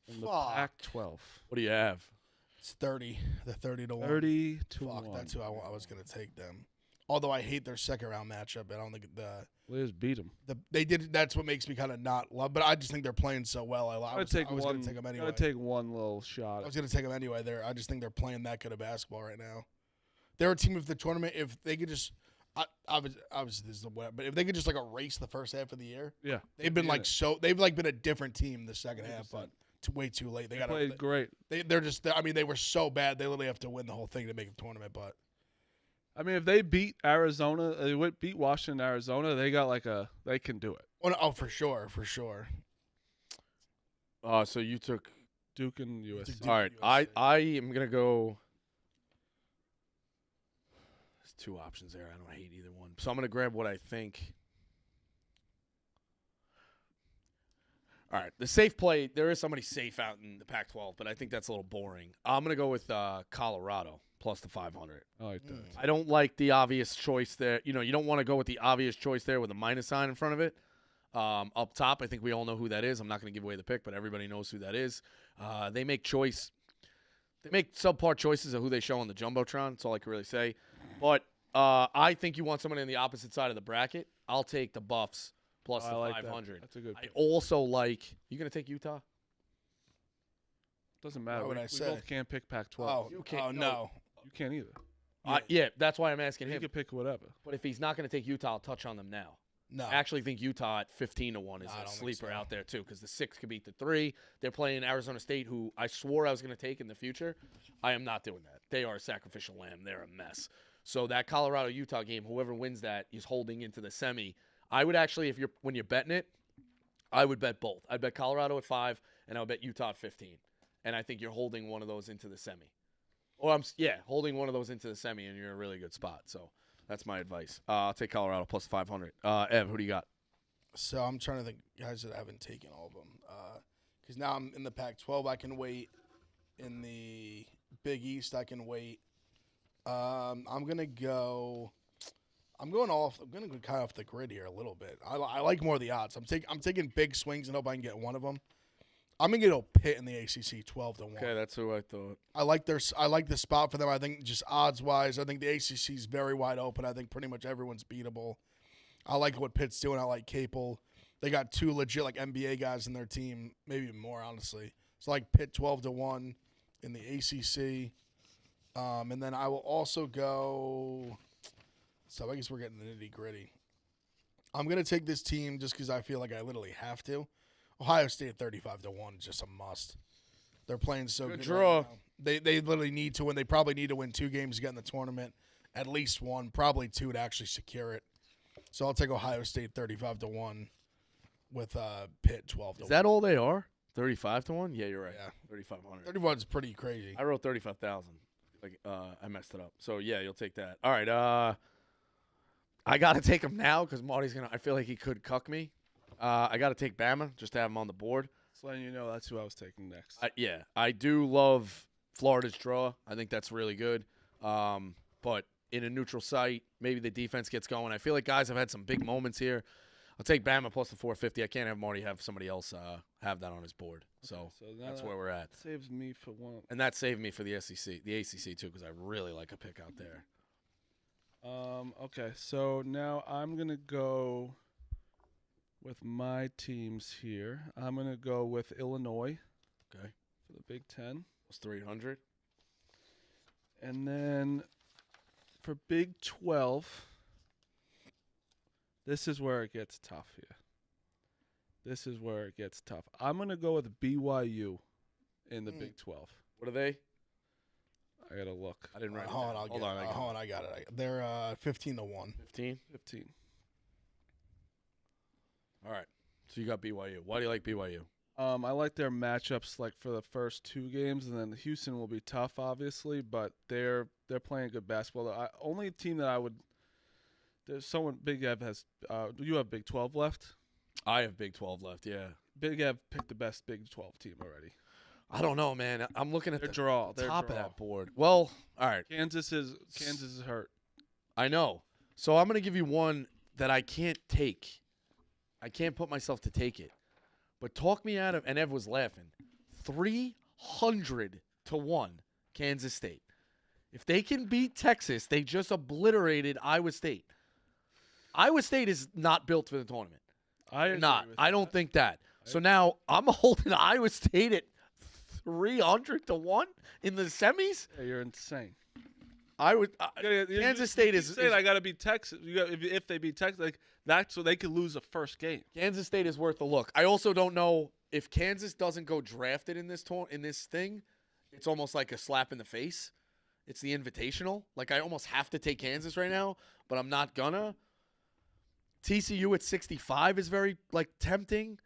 in the Fuck. Pac-12. What do you have? It's 30. The 30 to 1. 30 to Fuck, 1. that's who I was going to take them. Although I hate their second round matchup, I don't think Liz beat them. they did. That's what makes me kind of not love. But I just think they're playing so well. I was going to take them anyway. Gotta take one little shot. I was going to take them anyway. I just think they're playing that good of basketball right now. They're a team of the tournament. If they could just, obviously this is the web, but if they could just like erase the first half of the year, Yeah, they've been in like it. they've like been a different team the second half, 100%. but way too late. They got played great. They're just. I mean, they were so bad. They literally have to win the whole thing to make the tournament. But I mean, if they beat Arizona, beat Washington, Arizona, they got they can do it. oh, for sure, for sure. So you took. Duke and USC. Duke. All right. USC. I am going to go. There's 2 options there. I don't hate either one. So I'm going to grab what I think. All right, the safe play. There is somebody safe out in the Pac-12, but I think that's a little boring. I'm gonna go with Colorado plus the 500. I like that. I don't like the obvious choice there. You don't want to go with the obvious choice there with a minus sign in front of it. Up top, I think we all know who that is. I'm not going to give away the pick, but everybody knows who that is. They make subpar choices of who they show on the Jumbotron. That's all I can really say. But I think you want somebody on the opposite side of the bracket. I'll take the Buffs plus the like 500. That's a good I pick. also like – you going to take Utah? Doesn't matter. What would We I say? both can't pick Pac-12. Oh, You can't- no. You can't either. Yeah, that's why I'm asking You him. can pick whatever. But if he's not going to take Utah, I'll touch on them now. No. I actually think Utah at 15-1 is I a don't think sleeper so. out there too, because the 6 could beat the 3. They're playing Arizona State, who I swore I was going to take in the future. I am not doing that. They are a sacrificial lamb. They're a mess. So that Colorado-Utah game, whoever wins that is holding into the semi. I would actually, when you're betting it, I would bet both. I'd bet Colorado at 5, and I would bet Utah at 15. And I think you're holding one of those into the semi. Or holding one of those into the semi, and you're in a really good spot. So that's my advice. I'll take Colorado plus 500. Ev, who do you got? So I'm trying to think guys that I haven't taken all of them. Because now I'm in the Pac-12, I can wait. In the Big East, I can wait. I'm gonna go kind of off the grid here a little bit. I like more of the odds. I'm taking big swings and hope I can get one of them. I'm gonna get a Pitt in the ACC 12-1. Okay, that's who I thought. I like the spot for them. I think just odds wise, I think the ACC is very wide open. I think pretty much everyone's beatable. I like what Pitt's doing. I like Capel. They got 2 legit like NBA guys in their team, maybe even more honestly. So like Pitt 12-1 in the ACC, and then I will also go. So I guess we're getting the nitty gritty. I'm gonna take this team just because I feel like I literally have to. Ohio State 35-1 is just a must. They're playing so good. draw. Right now. They literally need to win. They probably need to win 2 games to get in the tournament, at least 1, probably 2 to actually secure it. So I'll take Ohio State 35-1 with Pitt 12-1. Is that all they are? 35-1? Yeah, you're right. Yeah. 3,500. 31 is pretty crazy. I wrote 35,000. Like I messed it up. So yeah, you'll take that. All right. I got to take him now because Marty's gonna. I feel like he could cuck me. I got to take Bama just to have him on the board. Just letting you know that's who I was taking next. I do love Florida's draw. I think that's really good. But in a neutral site, maybe the defense gets going. I feel like guys have had some big moments here. I'll take Bama plus the 450. I can't have Marty have somebody else have that on his board. So now that's that where we're at. Saves me for one. And that saved me for the ACC too, because I really like a pick out there. Okay, so now I'm gonna go with my teams here. I'm gonna go with Illinois. Okay. For the Big Ten. Plus 300. And then for Big 12, this is where it gets tough here. I'm going to go with BYU in the Big 12. What are they? I got to look. I didn't write it Hold down. on, I got it. They're 15-1. 15? 15. All right. So you got BYU. Why do you like BYU? I like their matchups like for the first 2 games, and then Houston will be tough, obviously, but they're playing good basketball. The only team that I would – there's someone – Big Ev has do you have Big 12 left? I have Big 12 left, yeah. Big Ev picked the best Big 12 team already. I don't know, man. I'm looking at Their the draw. top of that board. Well, all right. Kansas is hurt. I know. So I'm going to give you one that I can't take. I can't put myself to take it. But talk me out of, and Ev was laughing, 300-1 Kansas State. If they can beat Texas, they just obliterated Iowa State. Iowa State is not built for the tournament. I don't think that. So now I'm holding Iowa State at 300-1 in the semis. Yeah, you're insane. Kansas State is saying I got to beat Texas. If they beat Texas, like that's so they could lose the first game. Kansas State is worth a look. I also don't know if Kansas doesn't go drafted in this thing. It's almost like a slap in the face. It's the invitational. Like I almost have to take Kansas right now, but I'm not gonna. TCU at 65 is very tempting.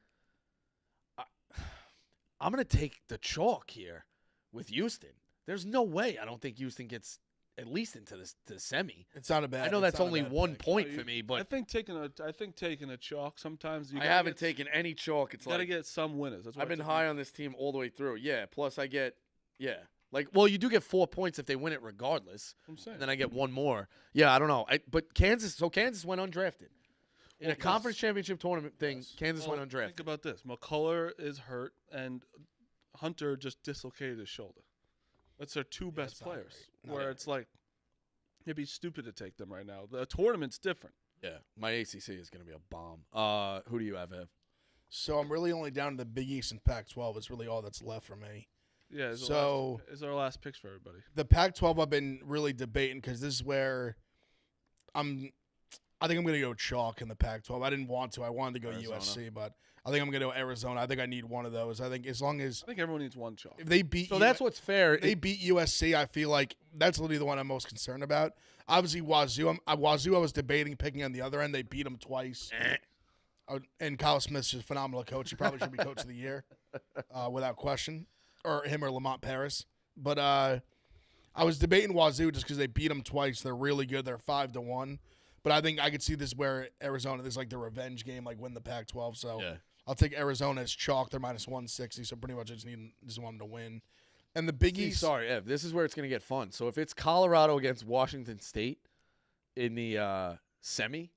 I'm gonna take the chalk here with Houston. There's no way I don't think Houston gets at least into the semi. It's not a bad. I know it's that's not a only bad 1 pick. point No, for me, I but think taking a chalk sometimes. I haven't taken any chalk. It's You got to like get some winners. That's what I've been it's high on this team all the way through. Yeah, plus I get like well, you do get 4 points if they win it regardless. I'm saying. And then I get one more. Yeah, I don't know. But Kansas went undrafted. In Well, a conference championship tournament thing, Yes. Kansas Well, went undrafted. Think about this: McCullough is hurt, and Hunter just dislocated his shoulder. That's their two best it's not players. great. Where it's like, it'd be stupid to take them right now. The tournament's different. Yeah, my ACC is going to be a bomb. Who do you have, Ev? So I'm really only down to the Big East and Pac-12 is really all that's left for me. Yeah. So- is our last picks for everybody. The Pac-12 I've been really debating because this is where I think I'm going to go chalk in the Pac-12. I didn't want to. I wanted to go Arizona. USC, but I think I'm going to go Arizona. I think I need one of those. I think as long as I think everyone needs one chalk. if they beat So that's what's fair. if they beat USC, I feel like that's literally the one I'm most concerned about. Obviously, Wazoo. Wazoo, I was debating picking on the other end. They beat them twice. And Kyle Smith's just a phenomenal coach. He probably should be coach of the year, without question, or him or Lamont Paris. But I was debating Wazoo just because they beat them twice. They're really good. They're 5-1. But I think I could see this where Arizona, this is like the revenge game, like win the Pac-12. So Yeah. I'll take Arizona as chalk. They're minus 160. So pretty much I just want them to win. And the Big See, East. sorry, Ev. This is where it's going to get fun. So if it's Colorado against Washington State in the semi,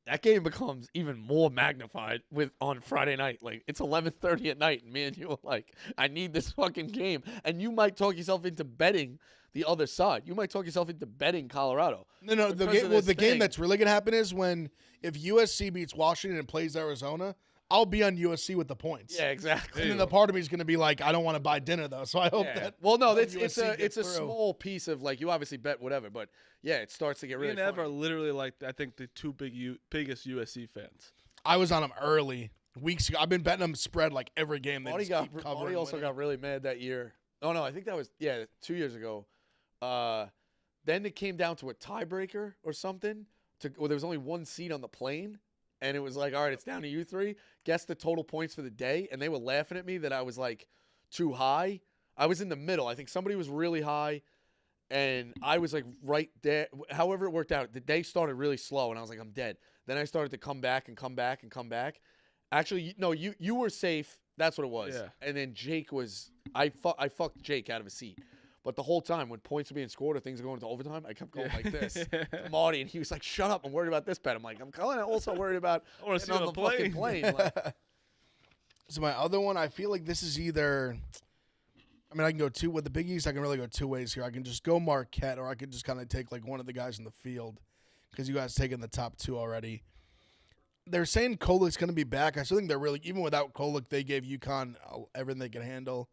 that game becomes even more magnified on Friday night. Like it's 11:30 at night, and me and you are like, I need this fucking game, and you might talk yourself into betting the other side. You might talk yourself into betting Colorado. No. The because game, of well, this the game thing. that's really gonna happen is when if USC beats Washington and plays Arizona, I'll be on USC with the points. Yeah, exactly. And then the part of me is gonna be like, I don't want to buy dinner though. So I hope Yeah. that. Well, no, that it's USC a gets through. small piece of like you obviously bet whatever, but yeah, it starts to get Me really and Ev fun. are literally like I think the two biggest USC fans. I was on them early weeks ago. I've been betting them spread like every game. They Marty just keep covering. Marty also winning. got really mad that year. Oh no, I think that was 2 years ago. Then it came down to a tiebreaker or something. There was only one seat on the plane, and it was like, all right, it's down to you three. Guess the total points for the day, and they were laughing at me that I was like too high. I was in the middle. I think somebody was really high, and I was like right there. However, it worked out. The day started really slow, and I was like, I'm dead. Then I started to come back and come back and come back. Actually, no, you were safe. That's what it was. Yeah. And then Jake was I fucked Jake out of a seat. But the whole time when points are being scored or things are going to overtime, I kept going like this to Marty, and he was like, "Shut up! I'm worried about this bet." I'm like, "I'm kind of also worried about I want to see getting on on the the fucking plane." Like, So my other one, I feel like this is either. I mean, I can go two with the Big East. I can really go two ways here. I can just go Marquette, or I could just kind of take like one of the guys in the field, because you guys taken the top two already. They're saying Kolek's going to be back. I still think they're really, even without Kolek, they gave UConn everything they can handle.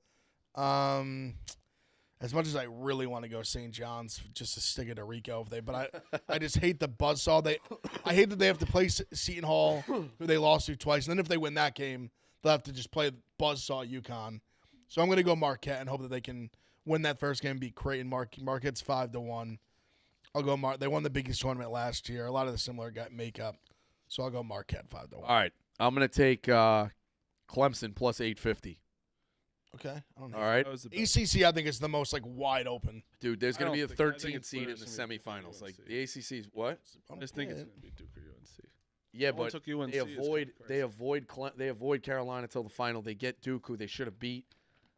As much as I really want to go St. John's just to stick it to Rico, but I just hate the buzzsaw. I hate that they have to play Seton Hall, who they lost to twice, and then if they win that game, they'll have to just play buzzsaw UConn. So I'm going to go Marquette and hope that they can win that first game, beat Creighton. Marquette's 5-1. I'll go They won the Big East tournament last year. A lot of the similar makeup. So I'll go Marquette 5-1. all right, I'm gonna take Clemson plus 850. Okay. I don't know. All right, That was the best. ACC, I think, is the most like wide open. dude. There's I gonna don't be a think- I think 13 it's seed in the literally gonna be semifinals. Like UNC. the ACC's what? I just think it's going to be Duke or UNC. Yeah, No one but took UNC, they it's kinda avoid crazy. Carolina till the final. They get Duke, who they should have beat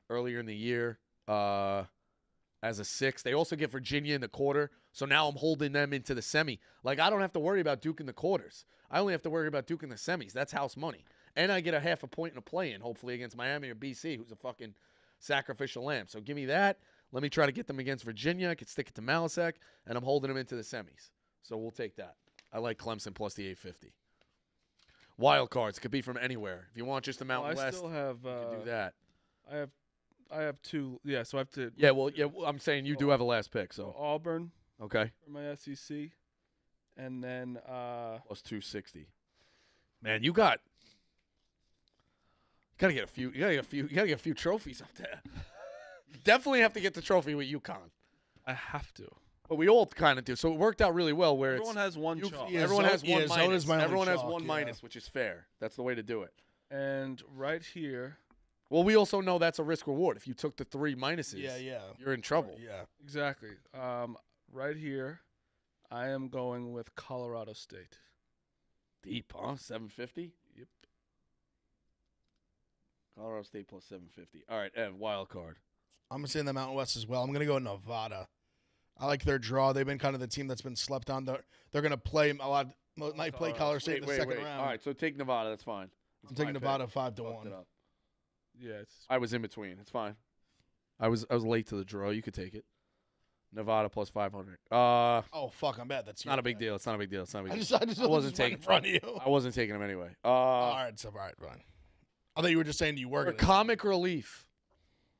earlier in the year as a 6. They also get Virginia in the quarter. So now I'm holding them into the semi. Like I don't have to worry about Duke in the quarters. I only have to worry about Duke in the semis. That's house money. And I get a half a point in a play-in, hopefully against Miami or BC, who's a fucking sacrificial lamb. So give me that. Let me try to get them against Virginia. I could stick it to Malasek, and I'm holding them into the semis. So we'll take that. I like Clemson plus the 850. Wild cards could be from anywhere. If you want just the Mountain Well, I West, still have. you can do that. I have two. Yeah, so I have to. Yeah, well, I'm saying you do have a last pick, So so Auburn okay. for my SEC, and then Plus 260. Man, you gotta get a few. You gotta get a few trophies up there. Definitely have to get the trophy with UConn. I have to. But we all kind of do. So it worked out really well. Where Everyone has one chalk. Yeah, everyone has one Zona's minus. my only Everyone has chalk, one yeah. minus, which is fair. That's the way to do it. And right here, Well, we also know that's a risk reward. If you took the 3 minuses, Yeah. you're in trouble. Yeah. exactly. right here, I am going with Colorado State. Deep, huh? 750. Yep. Colorado State plus 750. All right, Ev, wild card. I'm going to say in the Mountain West as well. I'm going to go Nevada. I like their draw. They've been kind of the team that's been slept on. They're going to play a lot. Might play Colorado State in the second round. All right, so take Nevada. That's fine. I'm taking Nevada 5-1. Yeah, I was in between. It's fine. I was late to the draw. You could take it. Nevada plus 500. Oh fuck! I'm bad. That's not a big deal. It's not a big deal. It's not a big deal. I just wasn't taking in front of you. I wasn't taking them anyway. All right, so all right, fine. I thought you were just saying you were For going comic relief,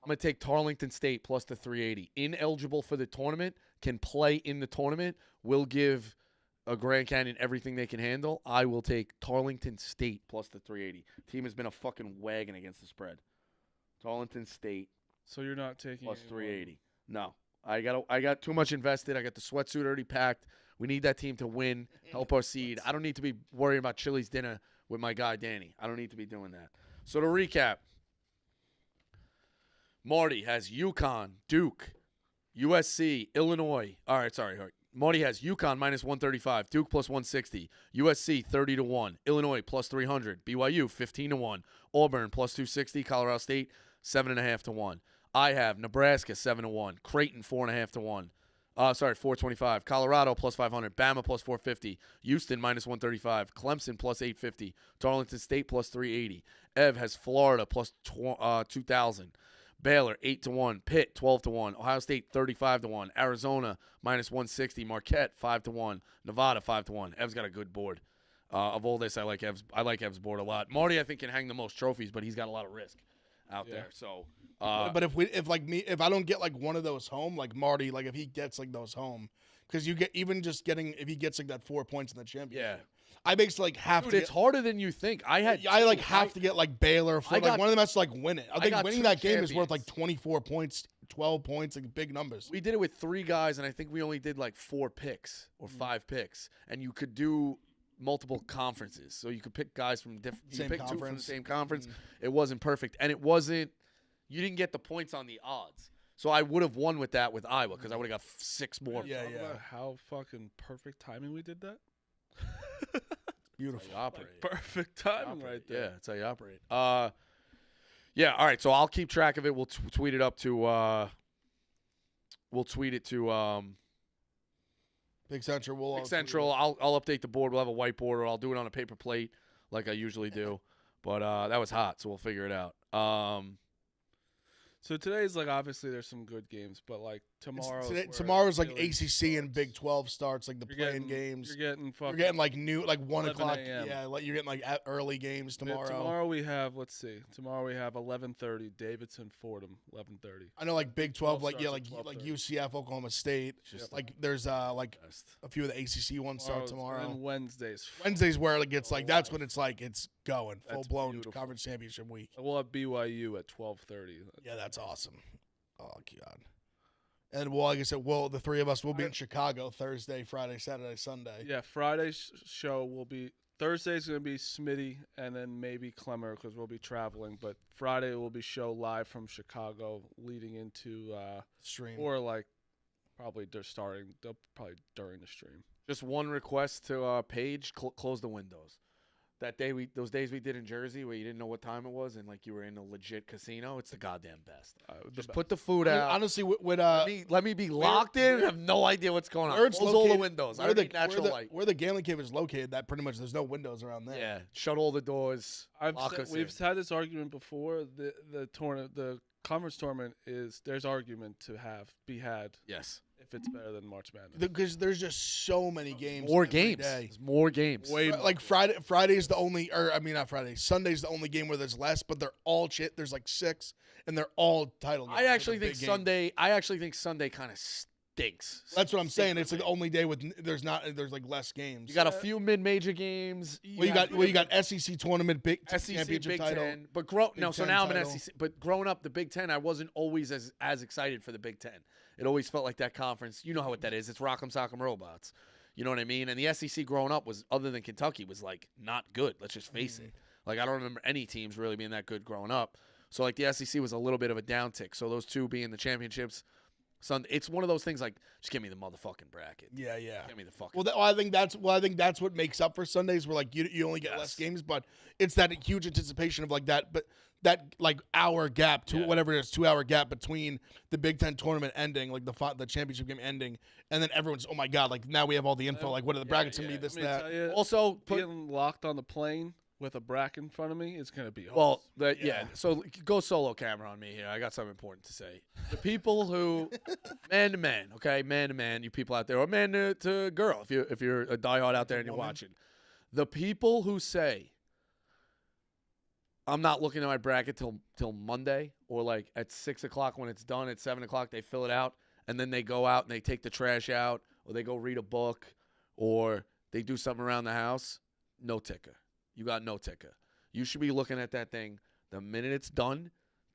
I'm gonna take Tarleton State plus the 380. Ineligible for the tournament, can play in the tournament. Will give a Grand Canyon everything they can handle. I will take Tarleton State plus the 380. Team has been a fucking wagon against the spread. Tarleton State. So you're not taking plus anyone. 380. No, I got too much invested. I got the sweatsuit already packed. We need that team to win, help our seed. I don't need to be worrying about Chili's dinner with my guy Danny. I don't need to be doing that. So to recap, Marty has UConn, Duke, USC, Illinois. All right, sorry. Marty has UConn minus 135, Duke plus 160, USC 30-1, Illinois plus 300, BYU 15-1, Auburn plus 260, Colorado State 7.5-1. I have Nebraska 7-1, Creighton 4.5-1. 425. Colorado plus 500, Bama plus 450, Houston minus 135, Clemson plus 850, Tarleton State plus 380. Ev has Florida plus 2,000. Baylor 8-1, Pitt 12-1, Ohio State 35-1, Arizona minus 160, Marquette 5-1, Nevada 5-1. Ev's got a good board. Of all this, I like Ev's board a lot. Marty, I think, can hang the most trophies, but he's got a lot of risk out there. So, but if I don't get like one of those home, like Marty, like if he gets like those home, because you get if he gets like that 4 points in the championship. yeah. I basically like have Dude, to. it's harder than you think. I have to get like Baylor. Like one of them has to like win it. I think got winning two that game is worth champions. like 24 points, 12 points, like big numbers. We did it with 3 guys, and I think we only did like 4 picks or 5 picks, and you could do multiple conferences. So you could pick guys from different. You Same pick 2 from the conference. same conference. It wasn't perfect, and it wasn't. You didn't get the points on the odds. So I would have won with that with Iowa because I would have got 6 more. Yeah, Talk about how fucking perfect timing we did that. Beautiful. That's how you operate. Perfect timing right there. Yeah, that's how you operate. Yeah. All right. So I'll keep track of it. We'll tweet it up to. We'll tweet it to Big Central. Big Central. I'll update the board. We'll have a whiteboard, or I'll do it on a paper plate like I usually do. But that was hot, so we'll figure it out. So today's like obviously there's some good games, but like Tomorrow's like ACC and Big 12 starts, like the playing games. You're getting like new, like 1 o'clock. a.m. Yeah, like you're getting like early games tomorrow. Tomorrow we have 11:30 Davidson Fordham 11:30. I know like Big 12, like starts yeah, at like 12:30. UCF, Oklahoma State. Just like there's like a few of the ACC ones start tomorrow. And Wednesdays. Wednesday's where it gets like that's when it's like it's going full That's blown beautiful. conference championship week. We'll have BYU at 12:30. Yeah, that's awesome. Oh god. And well, like I said, the 3 of us will be in Chicago Thursday, Friday, Saturday, Sunday. Yeah, Friday's show will be Thursday's going to be Smitty and then maybe Clemmer because we'll be traveling. But Friday will be show live from Chicago, leading into Stream. or like probably probably during the stream. Just one request to Paige: close the windows. Those days we did in Jersey where you didn't know what time it was and like you were in a legit casino, it's the goddamn best. Just put the food out. Honestly, Let me be locked in and have no idea what's going on. Close all the windows. I need natural light. Where the gambling cave is located, that pretty much there's no windows around there. Yeah, shut all the doors. Lock us We've in. had this argument before. The conference tournament there's argument to be had Yes. if it's better than March Madness. Because there's just so many games. More every games. day. There's more games. Like Friday's the only, or I mean not Friday. Sunday's the only game where there's less, but they're all shit. There's like 6, and they're all title games. I actually They're think big games. Sunday kind of stinks. That's what I'm saying. It's like the only day with there's like less games. You got a few mid-major games. you got SEC tournament, big SEC, championship Big title. Ten. But Big so Ten now I'm title. an SEC. But growing up, the Big Ten, I wasn't always as excited for the Big Ten. It always felt like that conference. You know how that is. It's Rock'em Sock'em Robots. You know what I mean? And the SEC growing up was, other than Kentucky, was like not good. Let's just face it. Like I don't remember any teams really being that good growing up. So like the SEC was a little bit of a downtick. So those two being the championships, Sunday. It's one of those things like just give me the motherfucking bracket. Yeah, yeah. Give me the fucking. Well, I think that's what makes up for Sundays, where like you only get less games, but it's that huge anticipation of like that, but that like hour gap to whatever it is, 2 hour gap between the Big Ten tournament ending, like the championship game ending, and then everyone's oh my god, like now we have all the info, like what are the brackets gonna be, this that. Tell you, Also, getting locked on the plane with a bracket in front of me is gonna be hard. well, so go solo camera on me here. I got something important to say. The people who, man to man, okay, man to man, you people out there, or man to girl, if you're a diehard out there and you're watching, the people who say, I'm not looking at my bracket till Monday, or like at 6 o'clock when it's done, at 7 o'clock they fill it out, and then they go out and they take the trash out, or they go read a book, or they do something around the house. No ticker. You got no ticker. You should be looking at that thing the minute it's done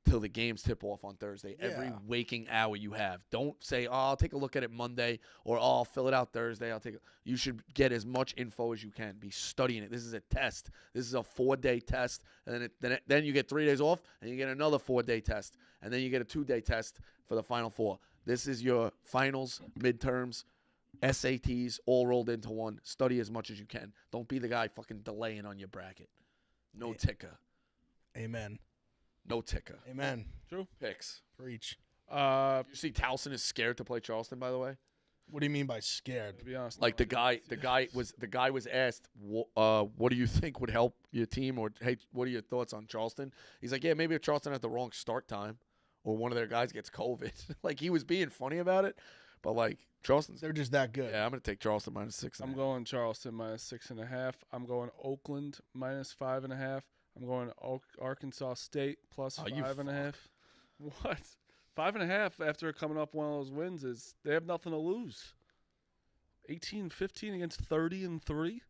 till the games tip off on Thursday. Yeah. Every waking hour you have. Don't say, oh, I'll take a look at it Monday, or oh, I'll fill it out Thursday. You should get as much info as you can. Be studying it. This is a test. This is a 4-day test. And then you get 3 days off, and you get another 4-day test. And then you get a 2-day test for the Final Four. This is your finals, midterms, SATs all rolled into one. Study as much as you can. Don't be the guy fucking delaying on your bracket. No ticker. Amen. No ticker. Amen. True. Picks. Preach. You see Towson is scared to play Charleston, by the way. What do you mean by scared? To be honest, Like the guy was asked, what do you think would help your team, or hey, what are your thoughts on Charleston? He's like, yeah, maybe if Charleston had the wrong start time, or one of their guys gets COVID. Like he was being funny about it, but like Charleston's, They're just that good. yeah, I'm gonna take Charleston -6. I'm going Charleston -6.5. I'm going Oakland -5.5. I'm going Arkansas State plus Oh, you 5.5. What? 5.5 after coming up one of those wins is they have nothing to lose. 18-15 against 30-3.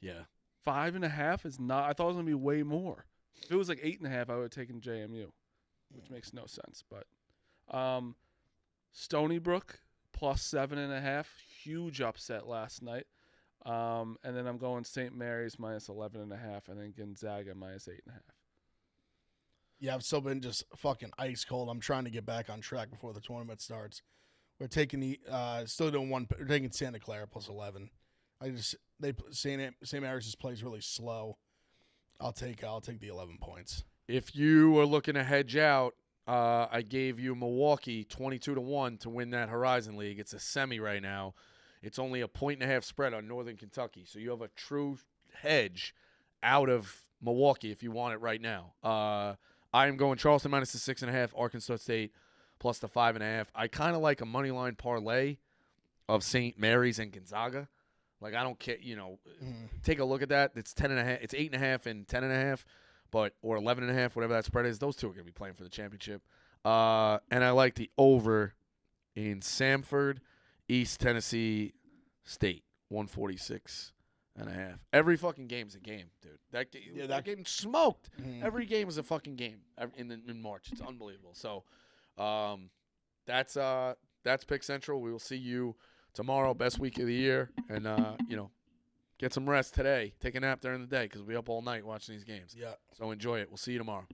Yeah. 5.5 is not. I thought it was gonna be way more. If it was like 8.5, I would have taken JMU, which makes no sense. But Stony Brook plus 7.5, huge upset last night. And then I'm going St. Mary's -11.5, and then Gonzaga -8.5. Yeah, I've still been just fucking ice cold. I'm trying to get back on track before the tournament starts. We're taking we're taking Santa Clara plus 11. St. Mary's plays really slow. I'll take the 11 points. If you are looking to hedge out, I gave you Milwaukee 22-1 to win that Horizon League. It's a semi right now. It's only a 1.5 spread on Northern Kentucky, so you have a true hedge out of Milwaukee if you want it right now. I am going Charleston -6.5, Arkansas State plus the 5.5. I kind of like a money line parlay of St. Mary's and Gonzaga. Like I don't care, take a look at that. It's 10.5. It's 8.5 and 10.5, or 11.5, whatever that spread is. Those two are going to be playing for the championship. And I like the over in Samford, East Tennessee State, 146.5. Every fucking game's a game, dude. That game smoked. Mhm. Every game is a fucking game in March. It's unbelievable. So, that's Pick Central. We will see you tomorrow, best week of the year, and get some rest today. Take a nap during the day because we'll be up all night watching these games. Yeah. So enjoy it. We'll see you tomorrow.